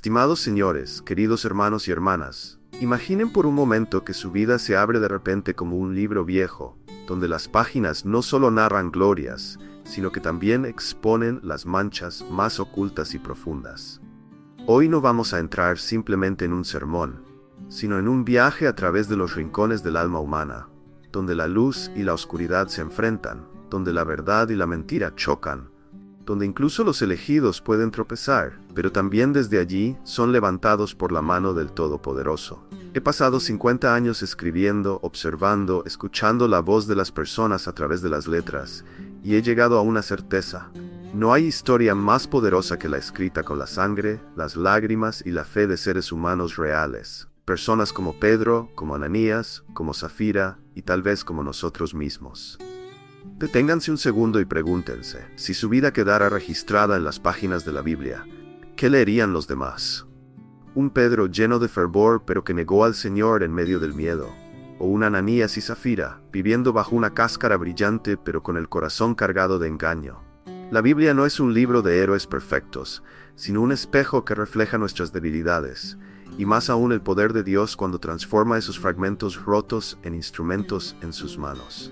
Estimados señores, queridos hermanos y hermanas, imaginen por un momento que su vida se abre de repente como un libro viejo, donde las páginas no solo narran glorias, sino que también exponen las manchas más ocultas y profundas. Hoy no vamos a entrar simplemente en un sermón, sino en un viaje a través de los rincones del alma humana, donde la luz y la oscuridad se enfrentan, donde la verdad y la mentira chocan, donde incluso los elegidos pueden tropezar, pero también desde allí son levantados por la mano del Todopoderoso. He pasado 50 años escribiendo, observando, escuchando la voz de las personas a través de las letras, y he llegado a una certeza. No hay historia más poderosa que la escrita con la sangre, las lágrimas y la fe de seres humanos reales. Personas como Pedro, como Ananías, como Zafira y tal vez como nosotros mismos. Deténganse un segundo y pregúntense, si su vida quedara registrada en las páginas de la Biblia, ¿qué leerían los demás? ¿Un Pedro lleno de fervor pero que negó al Señor en medio del miedo? ¿O un Ananías y Zafira, viviendo bajo una cáscara brillante pero con el corazón cargado de engaño? La Biblia no es un libro de héroes perfectos, sino un espejo que refleja nuestras debilidades, y más aún el poder de Dios cuando transforma esos fragmentos rotos en instrumentos en sus manos.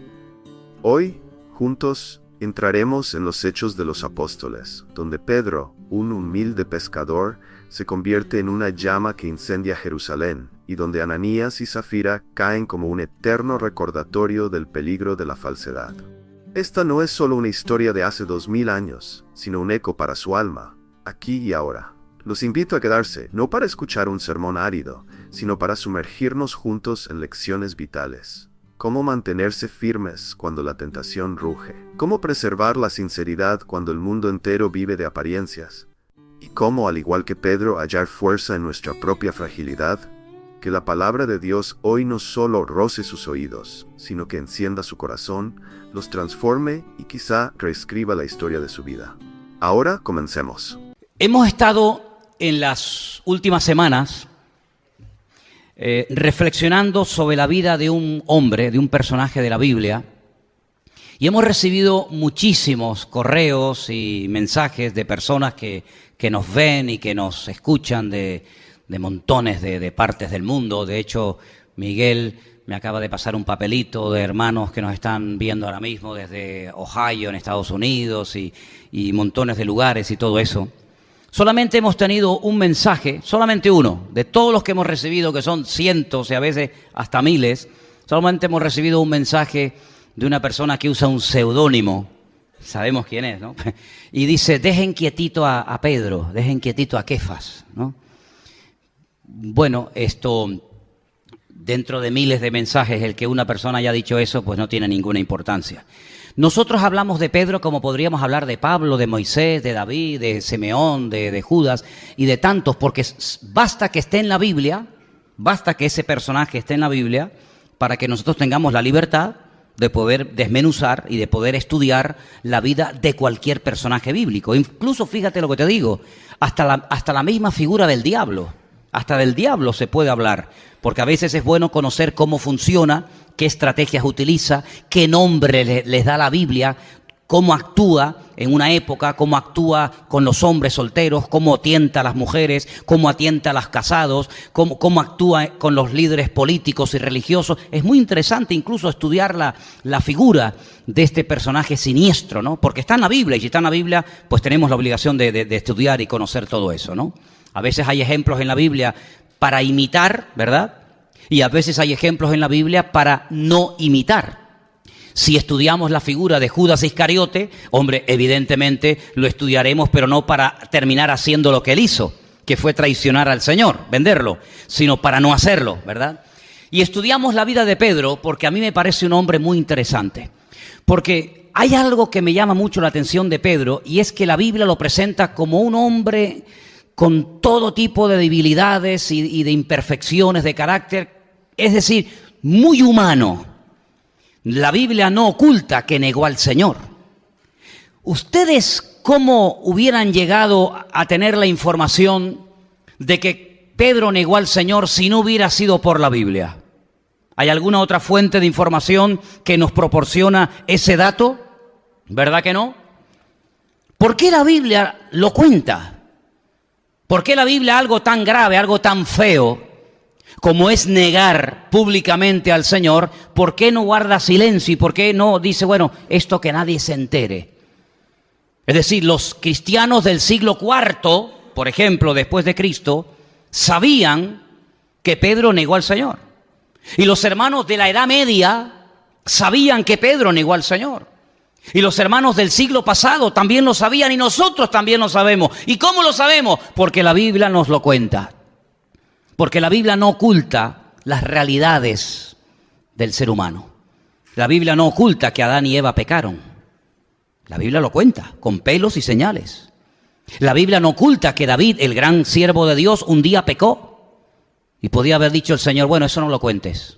Hoy, juntos, entraremos en los Hechos de los Apóstoles, donde Pedro, un humilde pescador, se convierte en una llama que incendia Jerusalén, y donde Ananías y Zafira caen como un eterno recordatorio del peligro de la falsedad. Esta no es solo una historia de hace 2000 años, sino un eco para su alma, aquí y ahora. Los invito a quedarse, no para escuchar un sermón árido, sino para sumergirnos juntos en lecciones vitales. Cómo mantenerse firmes cuando la tentación ruge. Cómo preservar la sinceridad cuando el mundo entero vive de apariencias. Y cómo, al igual que Pedro, hallar fuerza en nuestra propia fragilidad. Que la palabra de Dios hoy no solo roce sus oídos, sino que encienda su corazón, los transforme y quizá reescriba la historia de su vida. Ahora comencemos. Hemos estado en las últimas semanas reflexionando sobre la vida de un hombre, de un personaje de la Biblia, y hemos recibido muchísimos correos y mensajes de personas que nos ven y que nos escuchan de montones de partes del mundo. De hecho, Miguel me acaba de pasar un papelito de hermanos que nos están viendo ahora mismo desde Ohio, en Estados Unidos, y montones de lugares y todo eso. Solamente hemos tenido un mensaje, solamente uno, de todos los que hemos recibido, que son cientos y a veces hasta miles, solamente hemos recibido un mensaje de una persona que usa un seudónimo, sabemos quién es, ¿no? Y dice, dejen quietito a Pedro, dejen quietito a Kefas, ¿no? Bueno, esto, dentro de miles de mensajes, el que una persona haya dicho eso, pues no tiene ninguna importancia. Nosotros hablamos de Pedro como podríamos hablar de Pablo, de Moisés, de David, de Simeón, de Judas y de tantos, porque basta que esté en la Biblia, basta que ese personaje esté en la Biblia para que nosotros tengamos la libertad de poder desmenuzar y de poder estudiar la vida de cualquier personaje bíblico. Incluso, fíjate lo que te digo, hasta la misma figura del diablo. Hasta del diablo se puede hablar, porque a veces es bueno conocer cómo funciona, qué estrategias utiliza, qué nombre les da la Biblia, cómo actúa en una época, cómo actúa con los hombres solteros, cómo tienta a las mujeres, cómo atienta a los casados, cómo actúa con los líderes políticos y religiosos. Es muy interesante incluso estudiar la figura de este personaje siniestro, ¿no? Porque está en la Biblia, y si está en la Biblia, pues tenemos la obligación de estudiar y conocer todo eso, ¿no? A veces hay ejemplos en la Biblia para imitar, ¿verdad? Y a veces hay ejemplos en la Biblia para no imitar. Si estudiamos la figura de Judas Iscariote, hombre, evidentemente lo estudiaremos, pero no para terminar haciendo lo que él hizo, que fue traicionar al Señor, venderlo, sino para no hacerlo, ¿verdad? Y estudiamos la vida de Pedro porque a mí me parece un hombre muy interesante. Porque hay algo que me llama mucho la atención de Pedro, y es que la Biblia lo presenta como un hombre con todo tipo de debilidades y de imperfecciones de carácter, es decir, muy humano. La Biblia no oculta que negó al Señor. ¿Ustedes cómo hubieran llegado a tener la información de que Pedro negó al Señor si no hubiera sido por la Biblia? ¿Hay alguna otra fuente de información que nos proporciona ese dato? ¿Verdad que no? ¿Por qué la Biblia lo cuenta? ¿Por qué la Biblia algo tan grave, algo tan feo, como es negar públicamente al Señor? ¿Por qué no guarda silencio y por qué no dice, bueno, esto que nadie se entere? Es decir, los cristianos del siglo IV, por ejemplo, después de Cristo, sabían que Pedro negó al Señor. Y los hermanos de la Edad Media sabían que Pedro negó al Señor. Y los hermanos del siglo pasado también lo sabían y nosotros también lo sabemos. ¿Y cómo lo sabemos? Porque la Biblia nos lo cuenta. Porque la Biblia no oculta las realidades del ser humano. La Biblia no oculta que Adán y Eva pecaron. La Biblia lo cuenta con pelos y señales. La Biblia no oculta que David, el gran siervo de Dios, un día pecó. Y podía haber dicho el Señor, bueno, eso no lo cuentes.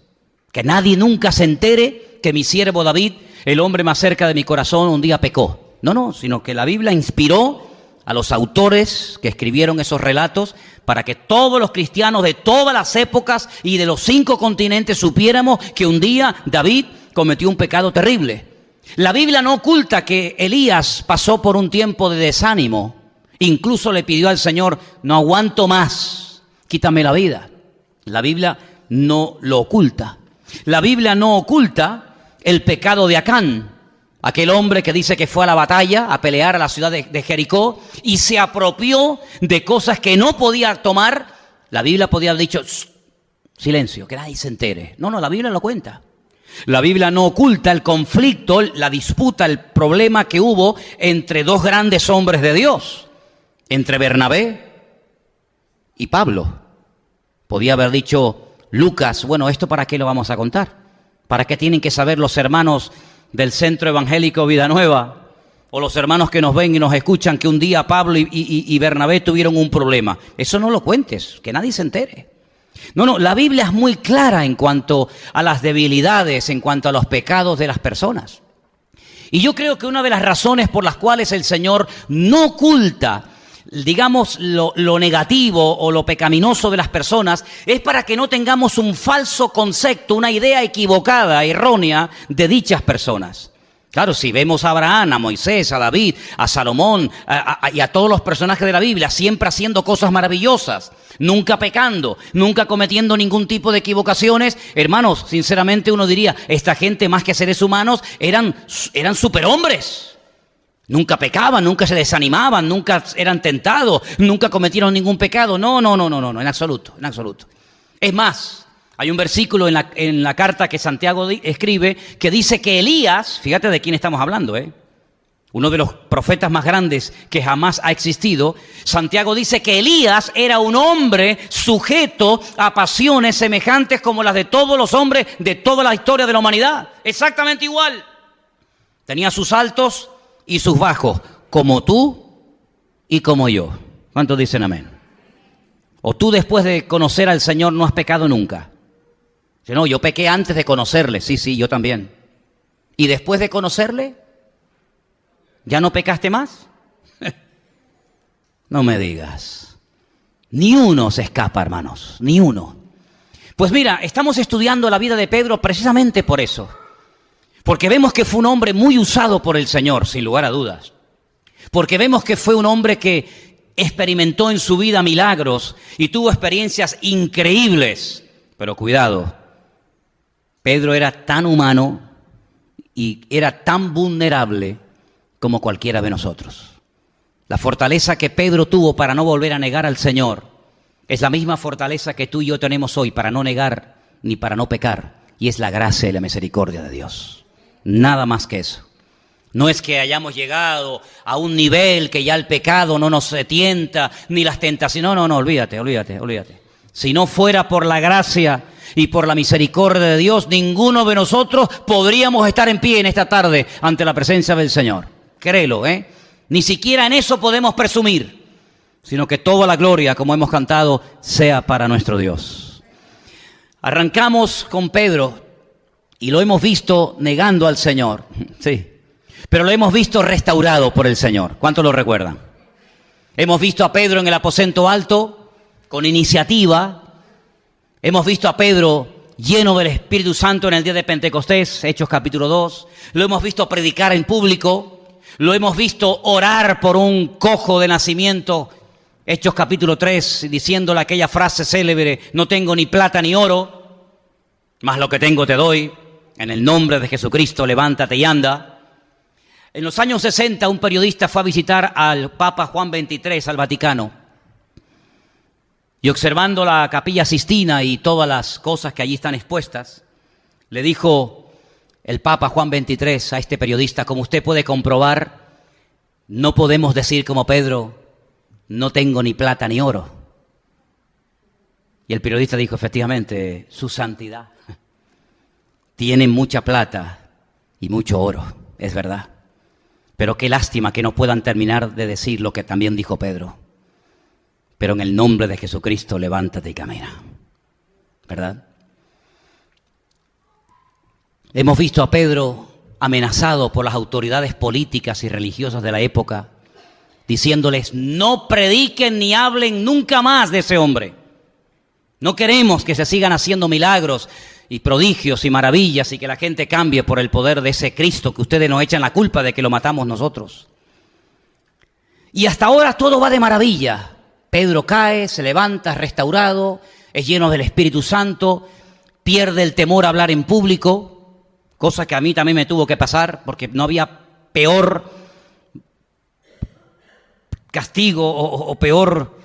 Que nadie nunca se entere que mi siervo David, el hombre más cerca de mi corazón, un día pecó. No, sino que la Biblia inspiró a los autores que escribieron esos relatos para que todos los cristianos de todas las épocas y de los 5 continentes supiéramos que un día David cometió un pecado terrible. La Biblia no oculta que Elías pasó por un tiempo de desánimo. Incluso le pidió al Señor, no aguanto más, quítame la vida. La Biblia no lo oculta. La Biblia no oculta el pecado de Acán, aquel hombre que dice que fue a la batalla a pelear a la ciudad de Jericó y se apropió de cosas que no podía tomar. La Biblia podía haber dicho, silencio, que nadie se entere. No, la Biblia lo cuenta. La Biblia no oculta el conflicto, la disputa, el problema que hubo entre 2 grandes hombres de Dios, entre Bernabé y Pablo. Podía haber dicho Lucas, bueno, ¿esto para qué lo vamos a contar? ¿Para qué tienen que saber los hermanos del Centro Evangélico Vida Nueva? O los hermanos que nos ven y nos escuchan que un día Pablo y Bernabé tuvieron un problema. Eso no lo cuentes, que nadie se entere. No, la Biblia es muy clara en cuanto a las debilidades, en cuanto a los pecados de las personas. Y yo creo que una de las razones por las cuales el Señor no oculta, digamos, lo negativo o lo pecaminoso de las personas es para que no tengamos un falso concepto, una idea equivocada, errónea de dichas personas. Claro, si vemos a Abraham, a Moisés, a David, a Salomón y a todos los personajes de la Biblia siempre haciendo cosas maravillosas, nunca pecando, nunca cometiendo ningún tipo de equivocaciones, hermanos, sinceramente uno diría, esta gente más que seres humanos eran superhombres. Nunca pecaban, nunca se desanimaban, nunca eran tentados, nunca cometieron ningún pecado. No, en absoluto, en absoluto. Es más, hay un versículo en la carta que Santiago escribe que dice que Elías, fíjate de quién estamos hablando, uno de los profetas más grandes que jamás ha existido. Santiago dice que Elías era un hombre sujeto a pasiones semejantes como las de todos los hombres de toda la historia de la humanidad. Exactamente igual. Tenía sus altos y sus bajos, como tú y como yo. ¿Cuántos dicen amén? O tú después de conocer al Señor no has pecado nunca. Dice, no, yo pequé antes de conocerle. Sí, yo también. ¿Y después de conocerle? ¿Ya no pecaste más? No me digas. Ni uno se escapa, hermanos, ni uno. Pues mira, estamos estudiando la vida de Pedro precisamente por eso. Porque vemos que fue un hombre muy usado por el Señor, sin lugar a dudas. Porque vemos que fue un hombre que experimentó en su vida milagros y tuvo experiencias increíbles. Pero cuidado, Pedro era tan humano y era tan vulnerable como cualquiera de nosotros. La fortaleza que Pedro tuvo para no volver a negar al Señor es la misma fortaleza que tú y yo tenemos hoy para no negar ni para no pecar. Y es la gracia y la misericordia de Dios. Nada más que eso. No es que hayamos llegado a un nivel que ya el pecado no nos tienta, ni las tentaciones. No, olvídate. Si no fuera por la gracia y por la misericordia de Dios, ninguno de nosotros podríamos estar en pie en esta tarde ante la presencia del Señor. Créelo, Ni siquiera en eso podemos presumir, sino que toda la gloria, como hemos cantado, sea para nuestro Dios. Arrancamos con Pedro y lo hemos visto negando al Señor, sí, pero lo hemos visto restaurado por el Señor. ¿Cuántos lo recuerdan? Hemos visto a Pedro en el aposento alto, con iniciativa. Hemos visto a Pedro lleno del Espíritu Santo en el día de Pentecostés, Hechos capítulo 2. Lo hemos visto predicar en público. Lo hemos visto orar por un cojo de nacimiento Hechos capítulo 3, diciéndole aquella frase célebre, no tengo ni plata ni oro, mas lo que tengo te doy, en el nombre de Jesucristo levántate y anda. En los años 60 un periodista fue a visitar al Papa Juan XXIII al Vaticano y observando la Capilla Sistina y todas las cosas que allí están expuestas, le dijo el Papa Juan XXIII a este periodista, como usted puede comprobar, no podemos decir como Pedro, no tengo ni plata ni oro. Y el periodista dijo, efectivamente, su santidad tiene mucha plata y mucho oro, es verdad. Pero qué lástima que no puedan terminar de decir lo que también dijo Pedro. Pero en el nombre de Jesucristo, levántate y camina. ¿Verdad? Hemos visto a Pedro amenazado por las autoridades políticas y religiosas de la época, diciéndoles, no prediquen ni hablen nunca más de ese hombre. No queremos que se sigan haciendo milagros y prodigios y maravillas y que la gente cambie por el poder de ese Cristo que ustedes nos echan la culpa de que lo matamos nosotros. Y hasta ahora todo va de maravilla. Pedro cae, se levanta, es restaurado, es lleno del Espíritu Santo, pierde el temor a hablar en público, cosa que a mí también me tuvo que pasar porque no había peor castigo o peor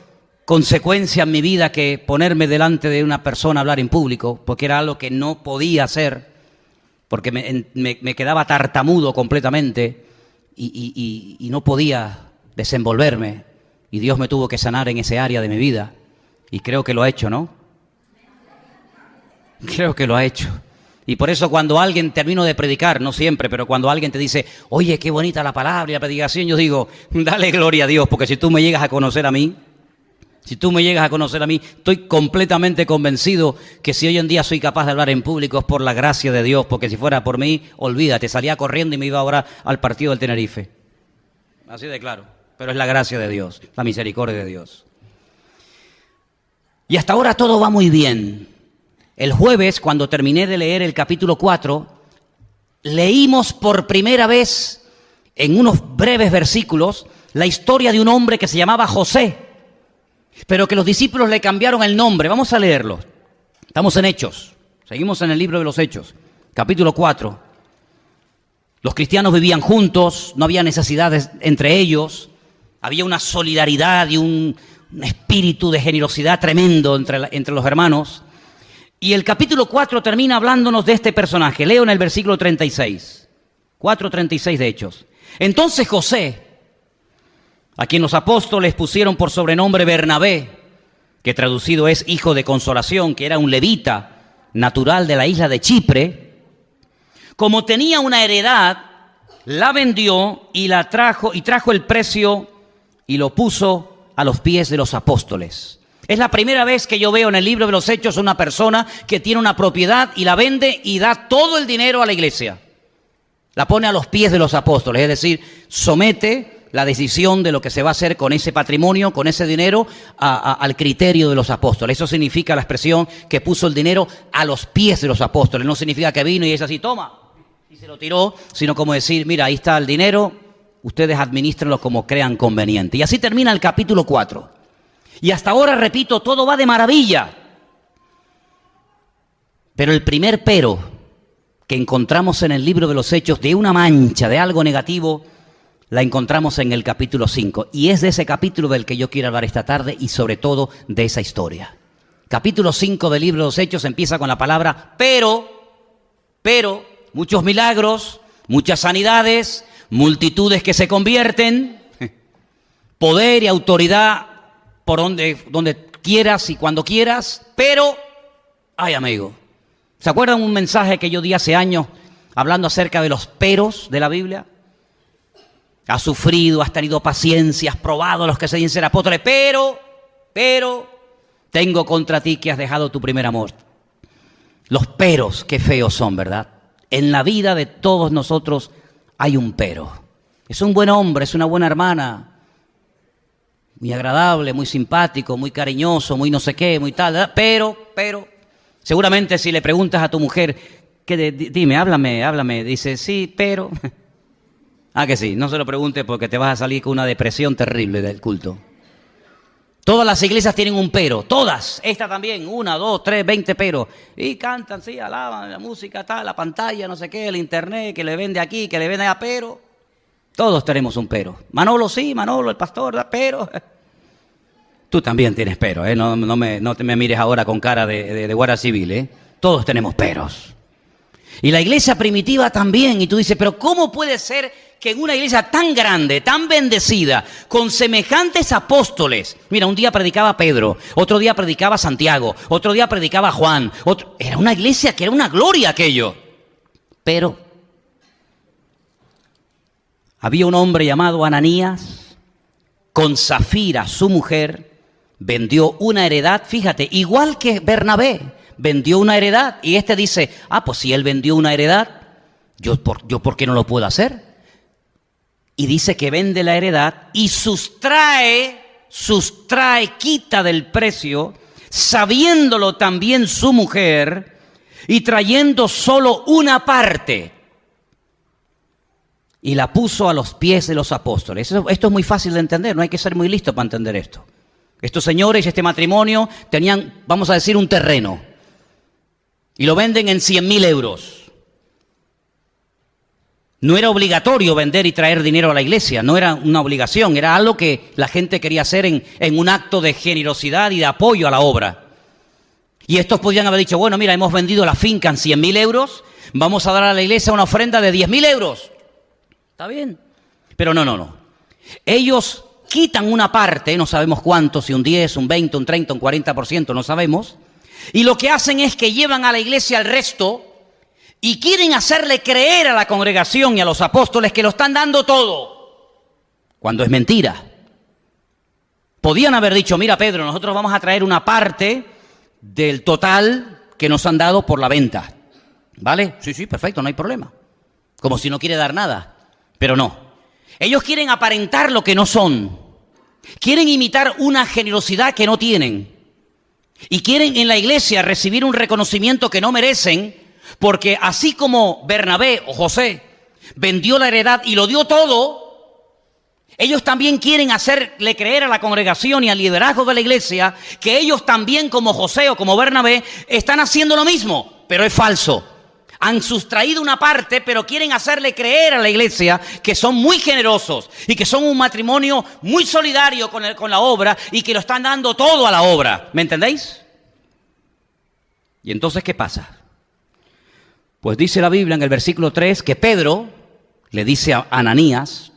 consecuencia en mi vida que ponerme delante de una persona a hablar en público, porque era algo que no podía hacer, porque me quedaba tartamudo completamente y no podía desenvolverme, y Dios me tuvo que sanar en ese área de mi vida, y creo que lo ha hecho, ¿no? Creo que lo ha hecho. Y por eso cuando alguien, termino de predicar, no siempre, pero cuando alguien te dice, oye, qué bonita la palabra y la predicación, yo digo, dale gloria a Dios, porque si tú me llegas a conocer a mí, estoy completamente convencido que si hoy en día soy capaz de hablar en público es por la gracia de Dios, porque si fuera por mí, olvídate, salía corriendo y me iba ahora al partido del Tenerife. Así de claro, pero es la gracia de Dios, la misericordia de Dios. Y hasta ahora todo va muy bien. El jueves, cuando terminé de leer el capítulo 4, leímos por primera vez, en unos breves versículos, la historia de un hombre que se llamaba José, pero que los discípulos le cambiaron el nombre. Vamos a leerlo. Estamos en Hechos, seguimos en el libro de los Hechos, capítulo 4. Los cristianos vivían juntos, no había necesidades entre ellos, había una solidaridad y un espíritu de generosidad tremendo entre los hermanos. Y el capítulo 4 termina hablándonos de este personaje. Leo en el versículo 36, 4:36 de Hechos. Entonces José, a quien los apóstoles pusieron por sobrenombre Bernabé, que traducido es hijo de consolación, que era un levita natural de la isla de Chipre, como tenía una heredad, la vendió y trajo el precio y lo puso a los pies de los apóstoles. Es la primera vez que yo veo en el libro de los Hechos una persona que tiene una propiedad y la vende y da todo el dinero a la iglesia. La pone a los pies de los apóstoles, es decir, somete la decisión de lo que se va a hacer con ese patrimonio, con ese dinero, al criterio de los apóstoles. Eso significa la expresión que puso el dinero a los pies de los apóstoles. No significa que vino y es así, toma, y se lo tiró, sino como decir, mira, ahí está el dinero, ustedes administrenlo como crean conveniente. Y así termina el capítulo 4. Y hasta ahora, repito, todo va de maravilla. Pero el primer pero que encontramos en el libro de los Hechos de una mancha, de algo negativo, la encontramos en el capítulo 5. Y es de ese capítulo del que yo quiero hablar esta tarde y sobre todo de esa historia. Capítulo 5 del libro de los Hechos empieza con la palabra pero, muchos milagros, muchas sanidades, multitudes que se convierten, poder y autoridad por donde quieras y cuando quieras, pero, ay amigo, ¿se acuerdan un mensaje que yo di hace años hablando acerca de los peros de la Biblia? Has sufrido, has tenido paciencia, has probado a los que se dicen ser apóstoles, pero, tengo contra ti que has dejado tu primer amor. Los peros, qué feos son, ¿verdad? En la vida de todos nosotros hay un pero. Es un buen hombre, es una buena hermana, muy agradable, muy simpático, muy cariñoso, muy no sé qué, muy tal, ¿verdad? Pero, seguramente si le preguntas a tu mujer, dime, háblame, dice, sí, pero... Ah, que sí, no se lo preguntes porque te vas a salir con una depresión terrible del culto. Todas las iglesias tienen un pero, todas. Esta también, 1, 2, 3, 20 pero. Y cantan, sí, alaban, la música, tal, la pantalla, no sé qué, el internet, que le vende aquí, que le vende allá, pero. Todos tenemos un pero. Manolo sí, Manolo, el pastor, pero. Tú también tienes pero, ¿eh? No te me mires ahora con cara de guardia civil, ¿eh? Todos tenemos peros. Y la iglesia primitiva también. Y tú dices, pero ¿cómo puede ser que en una iglesia tan grande, tan bendecida, con semejantes apóstoles? Mira, un día predicaba Pedro, otro día predicaba Santiago, otro día predicaba Juan. Era una iglesia que era una gloria aquello. Pero había un hombre llamado Ananías, con Zafira, su mujer, vendió una heredad, fíjate, igual que Bernabé, vendió una heredad. Y este dice, pues si él vendió una heredad, yo ¿por qué no lo puedo hacer? Y dice que vende la heredad y sustrae, quita del precio, sabiéndolo también su mujer, y trayendo solo una parte, y la puso a los pies de los apóstoles. Esto es muy fácil de entender, no hay que ser muy listo para entender esto. Estos señores, este matrimonio, tenían, vamos a decir, un terreno, y lo venden en 100.000 euros. No era obligatorio vender y traer dinero a la iglesia, no era una obligación, era algo que la gente quería hacer en un acto de generosidad y de apoyo a la obra. Y estos podían haber dicho, bueno, mira, hemos vendido la finca en 100.000 euros, vamos a dar a la iglesia una ofrenda de 10.000 euros. ¿Está bien? Pero no. Ellos quitan una parte, no sabemos cuánto, si un 10, un 20, un 30, un 40%, no sabemos. Y lo que hacen es que llevan a la iglesia el resto y quieren hacerle creer a la congregación y a los apóstoles que lo están dando todo, cuando es mentira. Podían haber dicho, mira Pedro, nosotros vamos a traer una parte del total que nos han dado por la venta. ¿Vale? Sí, perfecto, no hay problema. Como si no quiere dar nada. Pero no. Ellos quieren aparentar lo que no son. Quieren imitar una generosidad que no tienen. Y quieren en la iglesia recibir un reconocimiento que no merecen, porque así como Bernabé o José vendió la heredad y lo dio todo, ellos también quieren hacerle creer a la congregación y al liderazgo de la iglesia que ellos también, como José o como Bernabé, están haciendo lo mismo, pero es falso. Han sustraído una parte, pero quieren hacerle creer a la iglesia que son muy generosos y que son un matrimonio muy solidario con la obra y que lo están dando todo a la obra. ¿Me entendéis? Y entonces, ¿qué pasa? Pues dice la Biblia en el versículo 3 que Pedro le dice a Ananías,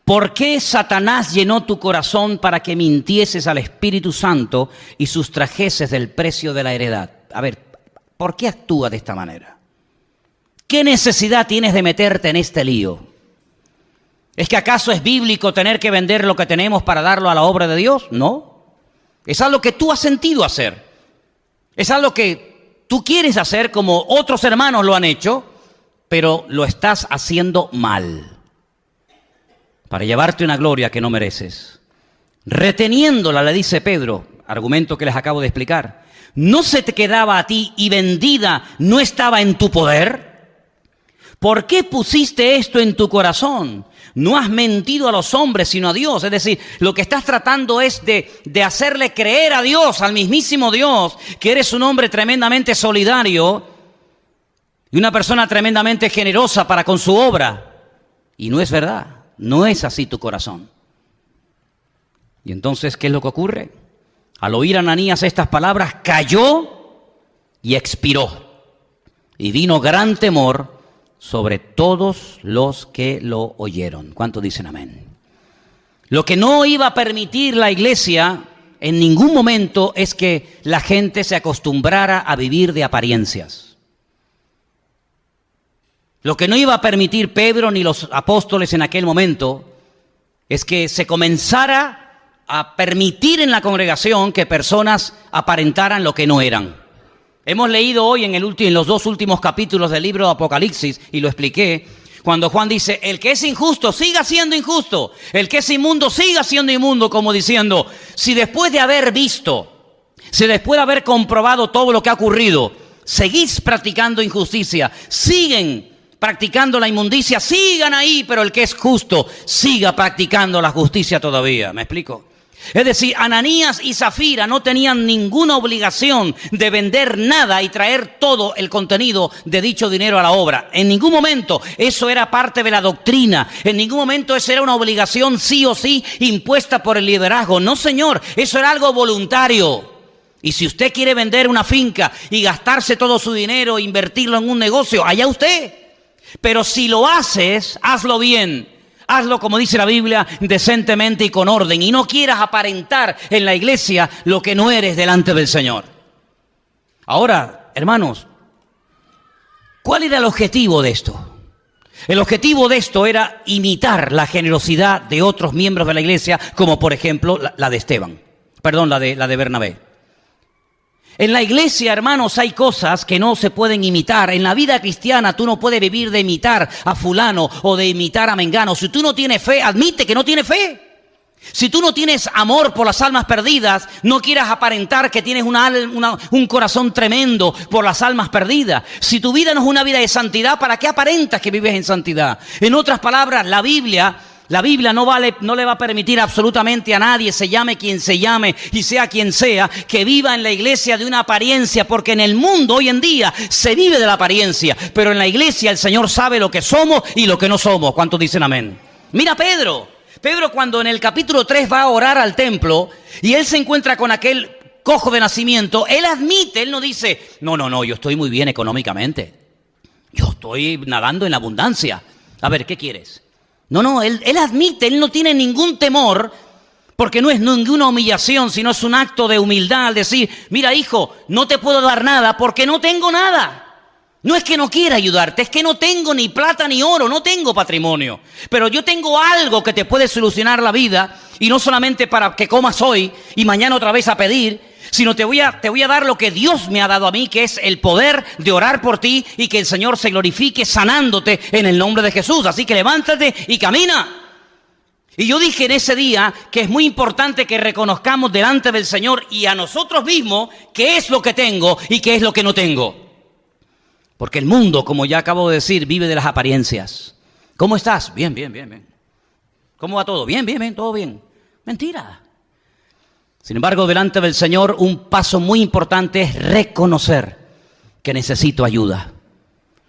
¿por qué Satanás llenó tu corazón para que mintieses al Espíritu Santo y sustrajeses del precio de la heredad? A ver, ¿por qué actúa de esta manera? ¿Qué necesidad tienes de meterte en este lío? ¿Es que acaso es bíblico tener que vender lo que tenemos para darlo a la obra de Dios? No. Es algo que tú has sentido hacer. Es algo que tú quieres hacer como otros hermanos lo han hecho, pero lo estás haciendo mal. Para llevarte una gloria que no mereces. Reteniéndola, le dice Pedro, argumento que les acabo de explicar. ¿No se te quedaba a ti y vendida no estaba en tu poder? ¿Por qué pusiste esto en tu corazón? No has mentido a los hombres, sino a Dios. Es decir, lo que estás tratando es de hacerle creer a Dios, al mismísimo Dios, que eres un hombre tremendamente solidario y una persona tremendamente generosa para con su obra. Y no es verdad, no es así tu corazón. Y entonces, ¿qué es lo que ocurre? Al oír a Ananías estas palabras, cayó y expiró. Y vino gran temor sobre todos los que lo oyeron. ¿Cuántos dicen amén? Lo que no iba a permitir la iglesia en ningún momento es que la gente se acostumbrara a vivir de apariencias. Lo que no iba a permitir Pedro ni los apóstoles en aquel momento es que se comenzara a permitir en la congregación que personas aparentaran lo que no eran. Hemos leído hoy en los 2 últimos capítulos del libro de Apocalipsis, y lo expliqué, cuando Juan dice, el que es injusto siga siendo injusto, el que es inmundo siga siendo inmundo, como diciendo, si después de haber visto, si después de haber comprobado todo lo que ha ocurrido, seguís practicando injusticia, siguen practicando la inmundicia, sigan ahí, pero el que es justo siga practicando la justicia todavía. ¿Me explico? Es decir, Ananías y Zafira no tenían ninguna obligación de vender nada y traer todo el contenido de dicho dinero a la obra. En ningún momento eso era parte de la doctrina. En ningún momento eso era una obligación sí o sí impuesta por el liderazgo. No, señor, eso era algo voluntario. Y si usted quiere vender una finca y gastarse todo su dinero e invertirlo en un negocio, allá usted. Pero si lo haces, hazlo bien. Hazlo, como dice la Biblia, decentemente y con orden. Y no quieras aparentar en la iglesia lo que no eres delante del Señor. Ahora, hermanos, ¿cuál era el objetivo de esto? El objetivo de esto era imitar la generosidad de otros miembros de la iglesia, como por ejemplo la de Esteban. Perdón, la de Bernabé. En la iglesia, hermanos, hay cosas que no se pueden imitar. En la vida cristiana tú no puedes vivir de imitar a fulano o de imitar a mengano. Si tú no tienes fe, admite que no tienes fe. Si tú no tienes amor por las almas perdidas, no quieras aparentar que tienes un corazón tremendo por las almas perdidas. Si tu vida no es una vida de santidad, ¿para qué aparentas que vives en santidad? En otras palabras, la Biblia no le va a permitir absolutamente a nadie, se llame quien se llame y sea quien sea, que viva en la iglesia de una apariencia, porque en el mundo hoy en día se vive de la apariencia, pero en la iglesia el Señor sabe lo que somos y lo que no somos. ¿Cuántos dicen amén? Mira Pedro cuando en el capítulo 3 va a orar al templo y él se encuentra con aquel cojo de nacimiento, él admite, él no dice, no, yo estoy muy bien económicamente, yo estoy nadando en abundancia. A ver, ¿qué quieres? No, él admite, él no tiene ningún temor, porque no es ninguna humillación, sino es un acto de humildad al decir, mira hijo, no te puedo dar nada porque no tengo nada. No es que no quiera ayudarte, es que no tengo ni plata ni oro, no tengo patrimonio. Pero yo tengo algo que te puede solucionar la vida, y no solamente para que comas hoy y mañana otra vez a pedir, sino te voy a dar lo que Dios me ha dado a mí, que es el poder de orar por ti y que el Señor se glorifique sanándote en el nombre de Jesús. Así que levántate y camina. Y yo dije en ese día que es muy importante que reconozcamos delante del Señor y a nosotros mismos qué es lo que tengo y qué es lo que no tengo. Porque el mundo, como ya acabo de decir, vive de las apariencias. ¿Cómo estás? Bien. ¿Cómo va todo? Bien, todo bien. Mentira. Sin embargo, delante del Señor, un paso muy importante es reconocer que necesito ayuda.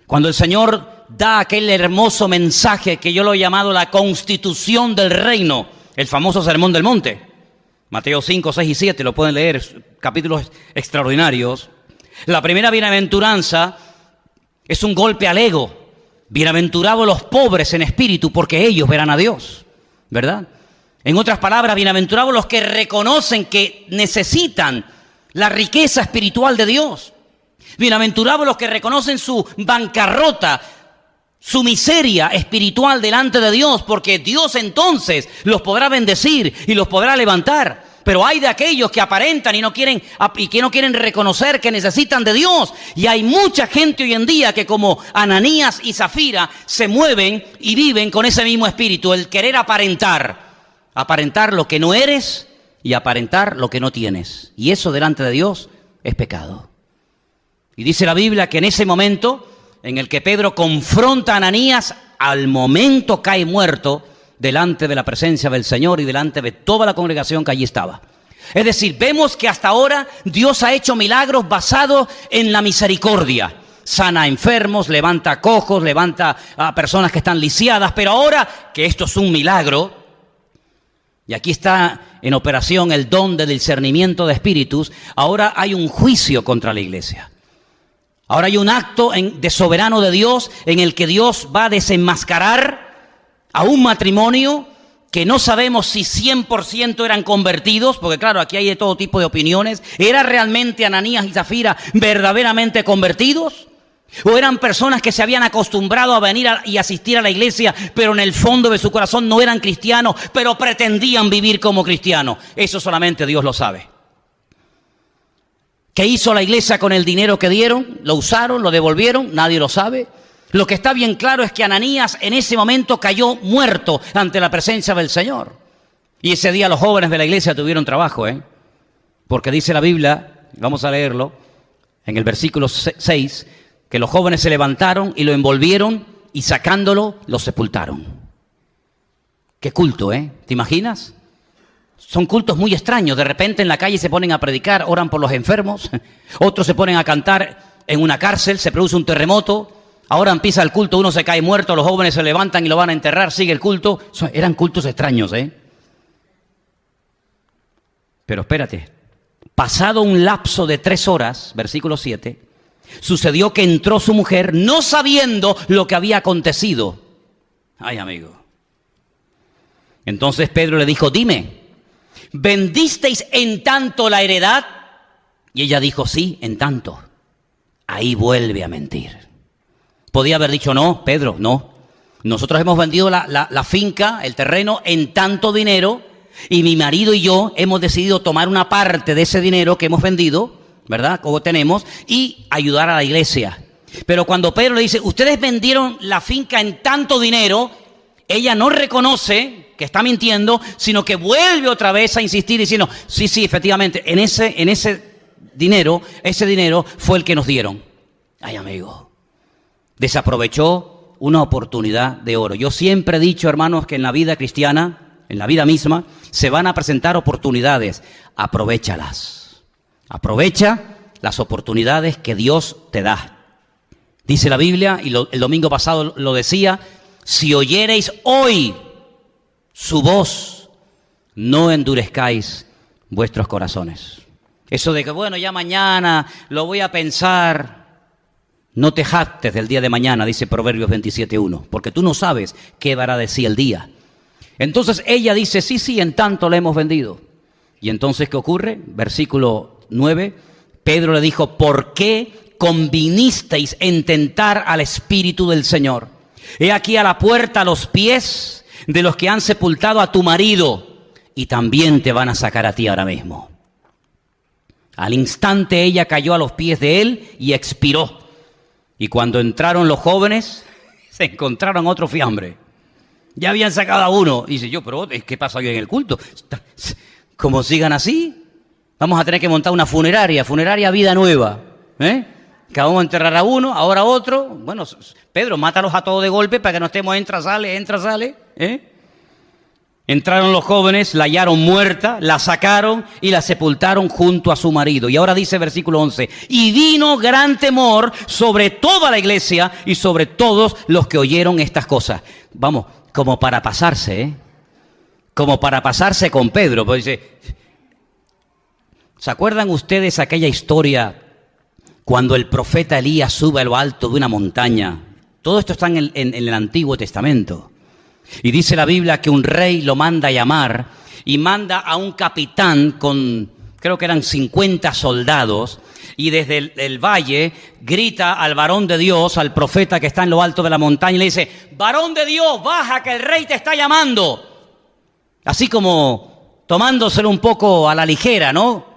Cuando el Señor da aquel hermoso mensaje que yo lo he llamado la constitución del reino, el famoso Sermón del Monte, Mateo 5, 6 y 7, lo pueden leer, capítulos extraordinarios. La primera bienaventuranza es un golpe al ego. Bienaventurados los pobres en espíritu, porque ellos verán a Dios, ¿verdad? En otras palabras, bienaventurados los que reconocen que necesitan la riqueza espiritual de Dios. Bienaventurados los que reconocen su bancarrota, su miseria espiritual delante de Dios, porque Dios entonces los podrá bendecir y los podrá levantar. Pero hay de aquellos que aparentan y que no quieren reconocer que necesitan de Dios. Y hay mucha gente hoy en día que, como Ananías y Zafira, se mueven y viven con ese mismo espíritu, el querer aparentar lo que no eres y aparentar lo que no tienes. Y eso delante de Dios es pecado. Y dice la Biblia que en ese momento en el que Pedro confronta a Ananías, al momento cae muerto delante de la presencia del Señor y delante de toda la congregación que allí estaba. Es decir, vemos que hasta ahora Dios ha hecho milagros basados en la misericordia. Sana a enfermos, levanta a cojos, levanta a personas que están lisiadas, pero ahora que esto es un milagro, y aquí está en operación el don del discernimiento de espíritus, ahora hay un juicio contra la iglesia. Ahora hay un acto de soberano de Dios en el que Dios va a desenmascarar a un matrimonio que no sabemos si 100% eran convertidos, porque claro, aquí hay de todo tipo de opiniones. ¿Era realmente Ananías y Zafira verdaderamente convertidos? ¿O eran personas que se habían acostumbrado a venir y asistir a la iglesia, pero en el fondo de su corazón no eran cristianos, pero pretendían vivir como cristianos? Eso solamente Dios lo sabe. ¿Qué hizo la iglesia con el dinero que dieron? ¿Lo usaron? ¿Lo devolvieron? Nadie lo sabe. Lo que está bien claro es que Ananías en ese momento cayó muerto ante la presencia del Señor. Y ese día los jóvenes de la iglesia tuvieron trabajo, porque dice la Biblia, vamos a leerlo, en el versículo 6, que los jóvenes se levantaron y lo envolvieron y sacándolo, lo sepultaron. Qué culto, ¿te imaginas? Son cultos muy extraños. De repente en la calle se ponen a predicar, oran por los enfermos. Otros se ponen a cantar en una cárcel, se produce un terremoto. Ahora empieza el culto, uno se cae muerto, los jóvenes se levantan y lo van a enterrar, sigue el culto. Eran cultos extraños, ¿eh? Pero espérate. Pasado un lapso de 3 horas, versículo 7, sucedió que entró su mujer no sabiendo lo que había acontecido. Ay, amigo. Entonces Pedro le dijo, dime, ¿vendisteis en tanto la heredad? Y ella dijo, sí, en tanto. Ahí vuelve a mentir. Podía haber dicho, no, Pedro, no. Nosotros hemos vendido la finca, el terreno, en tanto dinero, y mi marido y yo hemos decidido tomar una parte de ese dinero que hemos vendido, ¿verdad? Como tenemos, y ayudar a la iglesia. Pero cuando Pedro le dice, ustedes vendieron la finca en tanto dinero, ella no reconoce que está mintiendo, sino que vuelve otra vez a insistir diciendo, sí, efectivamente, en ese dinero fue el que nos dieron. Ay, amigo, desaprovechó una oportunidad de oro. Yo siempre he dicho, hermanos, que en la vida cristiana, en la vida misma, se van a presentar oportunidades. Aprovéchalas. Aprovecha las oportunidades que Dios te da. Dice la Biblia, y el domingo pasado lo decía, si oyereis hoy su voz, no endurezcáis vuestros corazones. Eso de que, bueno, ya mañana lo voy a pensar. No te jactes del día de mañana, dice Proverbios 27:1, porque tú no sabes qué dará de sí el día. Entonces ella dice, sí, en tanto la hemos vendido. Y entonces, ¿qué ocurre? Versículo 9, Pedro le dijo, ¿por qué convinisteis en tentar al Espíritu del Señor? He aquí a la puerta los pies de los que han sepultado a tu marido, y también te van a sacar a ti ahora mismo. Al instante ella cayó a los pies de él y expiró. Y cuando entraron los jóvenes, se encontraron otro fiambre. Ya habían sacado a uno. Y dice yo, pero ¿qué pasa hoy en el culto? Como sigan así, vamos a tener que montar una funeraria Vida Nueva. Que vamos a enterrar a uno, ahora a otro. Bueno, Pedro, mátalos a todos de golpe para que no estemos entra, sale. Entraron los jóvenes, la hallaron muerta, la sacaron y la sepultaron junto a su marido. Y ahora dice versículo 11, y vino gran temor sobre toda la iglesia y sobre todos los que oyeron estas cosas. Vamos, como para pasarse, como para pasarse con Pedro. Pues dice, ¿se acuerdan ustedes aquella historia cuando el profeta Elías sube a lo alto de una montaña? Todo esto está en el Antiguo Testamento. Y dice la Biblia que un rey lo manda a llamar y manda a un capitán con, creo que eran 50 soldados, y desde el valle grita al varón de Dios, al profeta que está en lo alto de la montaña, y le dice, varón de Dios, baja que el rey te está llamando. Así como tomándoselo un poco a la ligera, ¿no?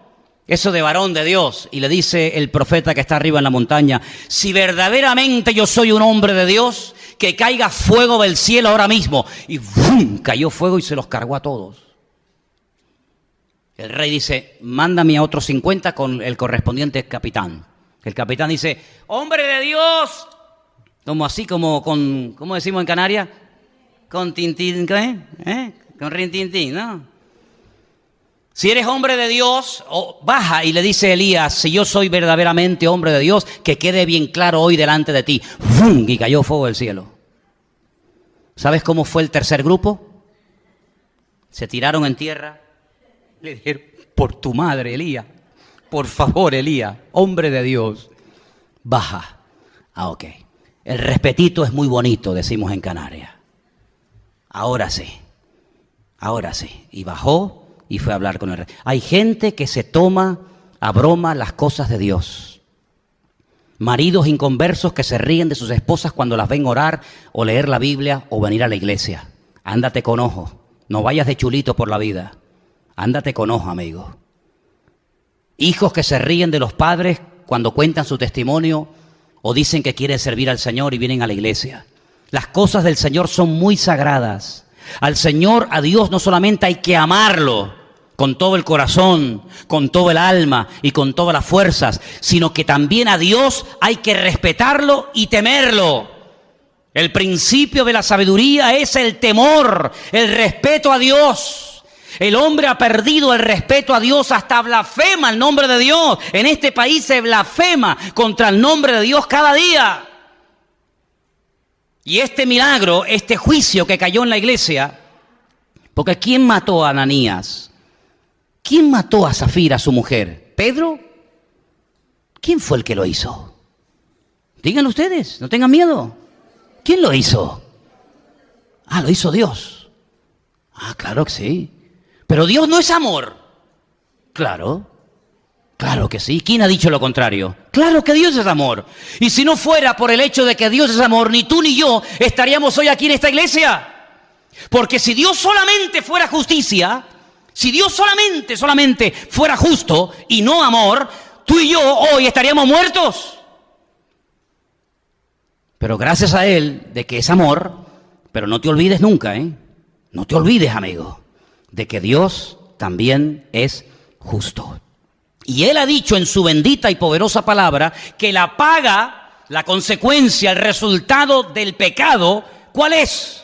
Eso de varón de Dios. Y le dice el profeta que está arriba en la montaña, si verdaderamente yo soy un hombre de Dios, que caiga fuego del cielo ahora mismo. Y ¡bum! Cayó fuego y se los cargó a todos. El rey dice, mándame a otros 50 con el correspondiente capitán. El capitán dice, hombre de Dios, como así, como con, ¿cómo decimos en Canarias? Con tintín, con rintintín, ¿no? Si eres hombre de Dios, baja. Y le dice Elías, si yo soy verdaderamente hombre de Dios, que quede bien claro hoy delante de ti. ¡Fum! Y cayó fuego del cielo. ¿Sabes cómo fue el tercer grupo? Se tiraron en tierra. Le dijeron, por tu madre, Elías. Por favor, Elías, hombre de Dios, baja. Ok. El respetito es muy bonito, decimos en Canarias. Ahora sí. Y bajó y fue a hablar con el rey. Hay gente que se toma a broma las cosas de Dios. Maridos inconversos que se ríen de sus esposas cuando las ven orar o leer la Biblia o venir a la iglesia. Ándate con ojo. No vayas de chulito por la vida. Ándate con ojo, amigo. Hijos que se ríen de los padres cuando cuentan su testimonio o dicen que quieren servir al Señor y vienen a la iglesia. Las cosas del Señor son muy sagradas. Al Señor, a Dios, no solamente hay que amarlo con todo el corazón, con todo el alma y con todas las fuerzas, sino que también a Dios hay que respetarlo y temerlo. El principio de la sabiduría es el temor, el respeto a Dios. El hombre ha perdido el respeto a Dios, hasta blasfema el nombre de Dios. En este país se blasfema contra el nombre de Dios cada día. Y este milagro, este juicio que cayó en la iglesia, porque ¿quién mató a Ananías? ¿Quién mató a Zafira, su mujer? ¿Pedro? ¿Quién fue el que lo hizo? Díganlo ustedes, no tengan miedo. ¿Quién lo hizo? Ah, lo hizo Dios. Ah, claro que sí. Pero Dios no es amor. Claro, claro que sí. ¿Quién ha dicho lo contrario? Claro que Dios es amor. Y si no fuera por el hecho de que Dios es amor, ni tú ni yo estaríamos hoy aquí en esta iglesia. Porque si Dios solamente fuera justicia, si Dios solamente fuera justo y no amor, tú y yo hoy estaríamos muertos. Pero gracias a Él, de que es amor, pero no te olvides nunca, no te olvides, amigo, de que Dios también es justo. Y Él ha dicho en su bendita y poderosa palabra que la paga, la consecuencia, el resultado del pecado, ¿cuál es?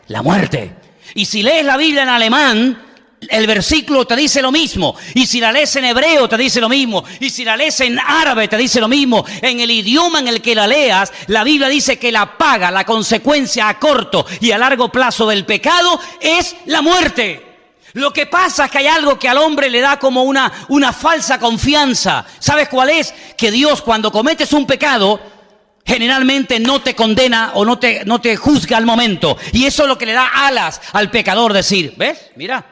La muerte. Y si lees la Biblia en alemán, el versículo te dice lo mismo. Y si la lees en hebreo te dice lo mismo. Y si la lees en árabe te dice lo mismo. En el idioma en el que la leas, la Biblia dice que la paga, la consecuencia a corto y a largo plazo del pecado es la muerte. Lo que pasa es que hay algo que al hombre le da como una falsa confianza. ¿Sabes cuál es? Que Dios, cuando cometes un pecado, generalmente no te condena o no te juzga al momento. Y eso es lo que le da alas al pecador, decir, ¿ves? Mira,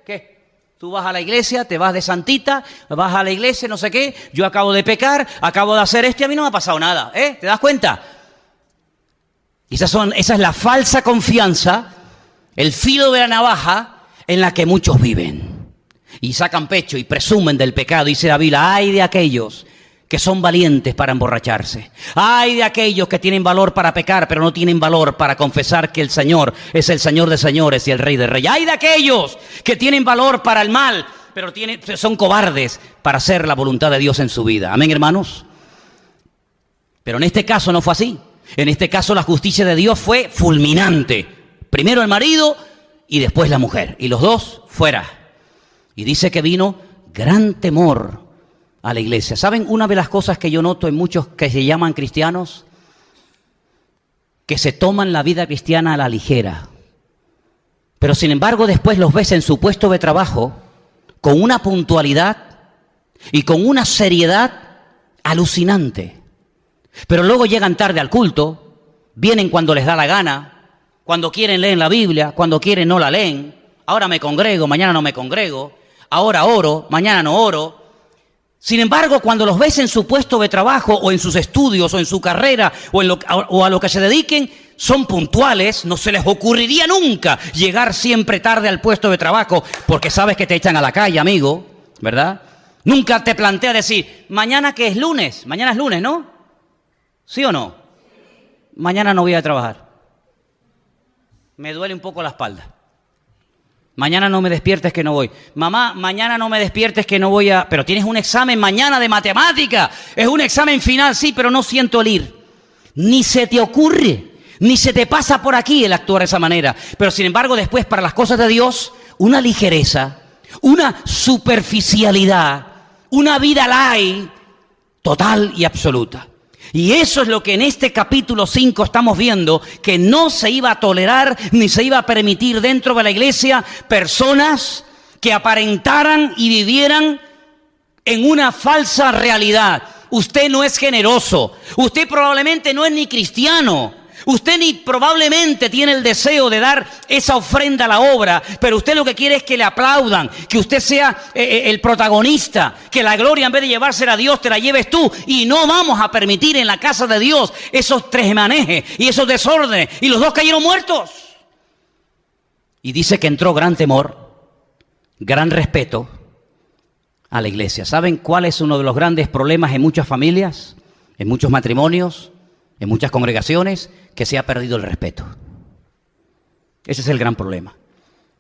¿qué? Tú vas a la iglesia, te vas de santita, vas a la iglesia, no sé qué, yo acabo de pecar, acabo de hacer esto y a mí no me ha pasado nada, ¿Te das cuenta? Esa es la falsa confianza, el filo de la navaja en la que muchos viven. Y sacan pecho y presumen del pecado. Dice la Biblia, ay de aquellos que son valientes para emborracharse. Ay de aquellos que tienen valor para pecar, pero no tienen valor para confesar que el Señor es el Señor de señores y el Rey de reyes. Ay de aquellos que tienen valor para el mal, pero son cobardes para hacer la voluntad de Dios en su vida. Amén, hermanos. Pero en este caso no fue así. En este caso la justicia de Dios fue fulminante. Primero el marido y después la mujer. Y los dos fuera. Y dice que vino gran temor a la iglesia. ¿Saben una de las cosas que yo noto en muchos que se llaman cristianos? Que se toman la vida cristiana a la ligera. Pero sin embargo después los ves en su puesto de trabajo con una puntualidad y con una seriedad alucinante. Pero luego llegan tarde al culto, vienen cuando les da la gana, cuando quieren leen la Biblia, cuando quieren no la leen. Ahora me congrego, mañana no me congrego. Ahora oro, mañana no oro. Sin embargo, cuando los ves en su puesto de trabajo o en sus estudios o en su carrera o a lo que se dediquen, son puntuales. No se les ocurriría nunca llegar siempre tarde al puesto de trabajo porque sabes que te echan a la calle, amigo, ¿verdad? Nunca te plantea decir, mañana que es lunes, mañana es lunes, ¿no? ¿Sí o no? Mañana no voy a trabajar. Me duele un poco la espalda. Mañana no me despiertes que no voy. Mamá, mañana no me despiertes que no voy a... Pero tienes un examen mañana de matemática. Es un examen final, sí, pero no siento el ir. Ni se te ocurre, ni se te pasa por aquí el actuar de esa manera. Pero sin embargo, después para las cosas de Dios, una ligereza, una superficialidad, una vida light, total y absoluta. Y eso es lo que en este capítulo 5 estamos viendo, que no se iba a tolerar ni se iba a permitir dentro de la iglesia personas que aparentaran y vivieran en una falsa realidad. Usted no es generoso, usted probablemente no es ni cristiano, usted ni probablemente tiene el deseo de dar esa ofrenda a la obra, pero usted lo que quiere es que le aplaudan, que usted sea el protagonista, que la gloria en vez de llevársela a Dios te la lleves tú. Y no vamos a permitir en la casa de Dios esos tresmanejes y esos desórdenes. Y los dos cayeron muertos. Y dice que entró gran temor, gran respeto a la iglesia. ¿Saben cuál es uno de los grandes problemas en muchas familias, en muchos matrimonios, en muchas congregaciones? Que se ha perdido el respeto. Ese es el gran problema.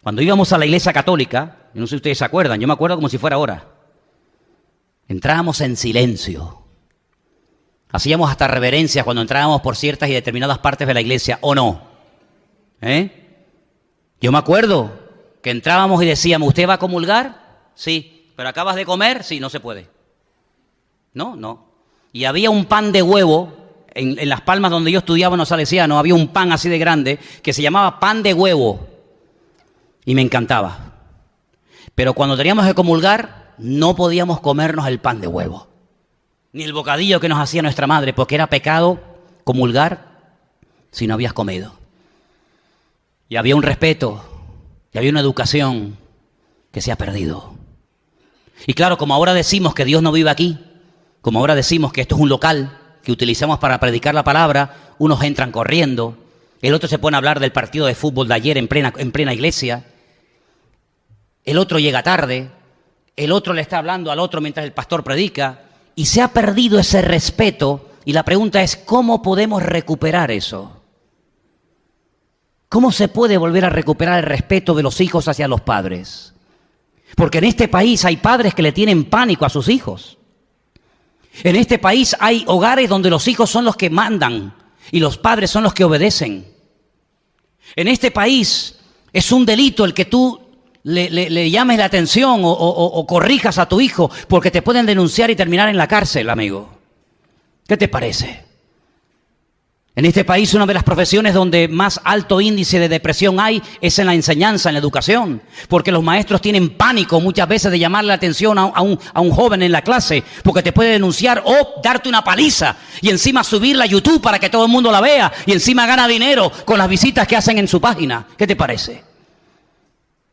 Cuando íbamos a la iglesia católica, yo no sé si ustedes se acuerdan, yo me acuerdo como si fuera ahora. Entrábamos en silencio. Hacíamos hasta reverencias cuando entrábamos por ciertas y determinadas partes de la iglesia, ¿o no? Yo me acuerdo Que entrábamos y decíamos, ¿usted va a comulgar? Sí. ¿Pero acabas de comer? Sí, no se puede. No. Y había un pan de huevo, en Las Palmas donde yo estudiaba en los salesianos, había un pan así de grande que se llamaba pan de huevo. Y me encantaba. Pero cuando teníamos que comulgar, no podíamos comernos el pan de huevo. Ni el bocadillo que nos hacía nuestra madre, porque era pecado comulgar si no habías comido. Y había un respeto, y había una educación que se ha perdido. Y claro, como ahora decimos que Dios no vive aquí, como ahora decimos que esto es un local que utilizamos para predicar la palabra, unos entran corriendo, el otro se pone a hablar del partido de fútbol de ayer en plena iglesia, el otro llega tarde, el otro le está hablando al otro mientras el pastor predica, y se ha perdido ese respeto, y la pregunta es, ¿cómo podemos recuperar eso? ¿Cómo se puede volver a recuperar el respeto de los hijos hacia los padres? Porque en este país hay padres que le tienen pánico a sus hijos. En este país hay hogares donde los hijos son los que mandan y los padres son los que obedecen. En este país es un delito el que tú le llames la atención o corrijas a tu hijo porque te pueden denunciar y terminar en la cárcel, amigo. ¿Qué te parece? En este país una de las profesiones donde más alto índice de depresión hay es en la enseñanza, en la educación, porque los maestros tienen pánico muchas veces de llamarle la atención a un joven en la clase, porque te puede denunciar o darte una paliza y encima subirla a YouTube para que todo el mundo la vea y encima gana dinero con las visitas que hacen en su página. ¿Qué te parece?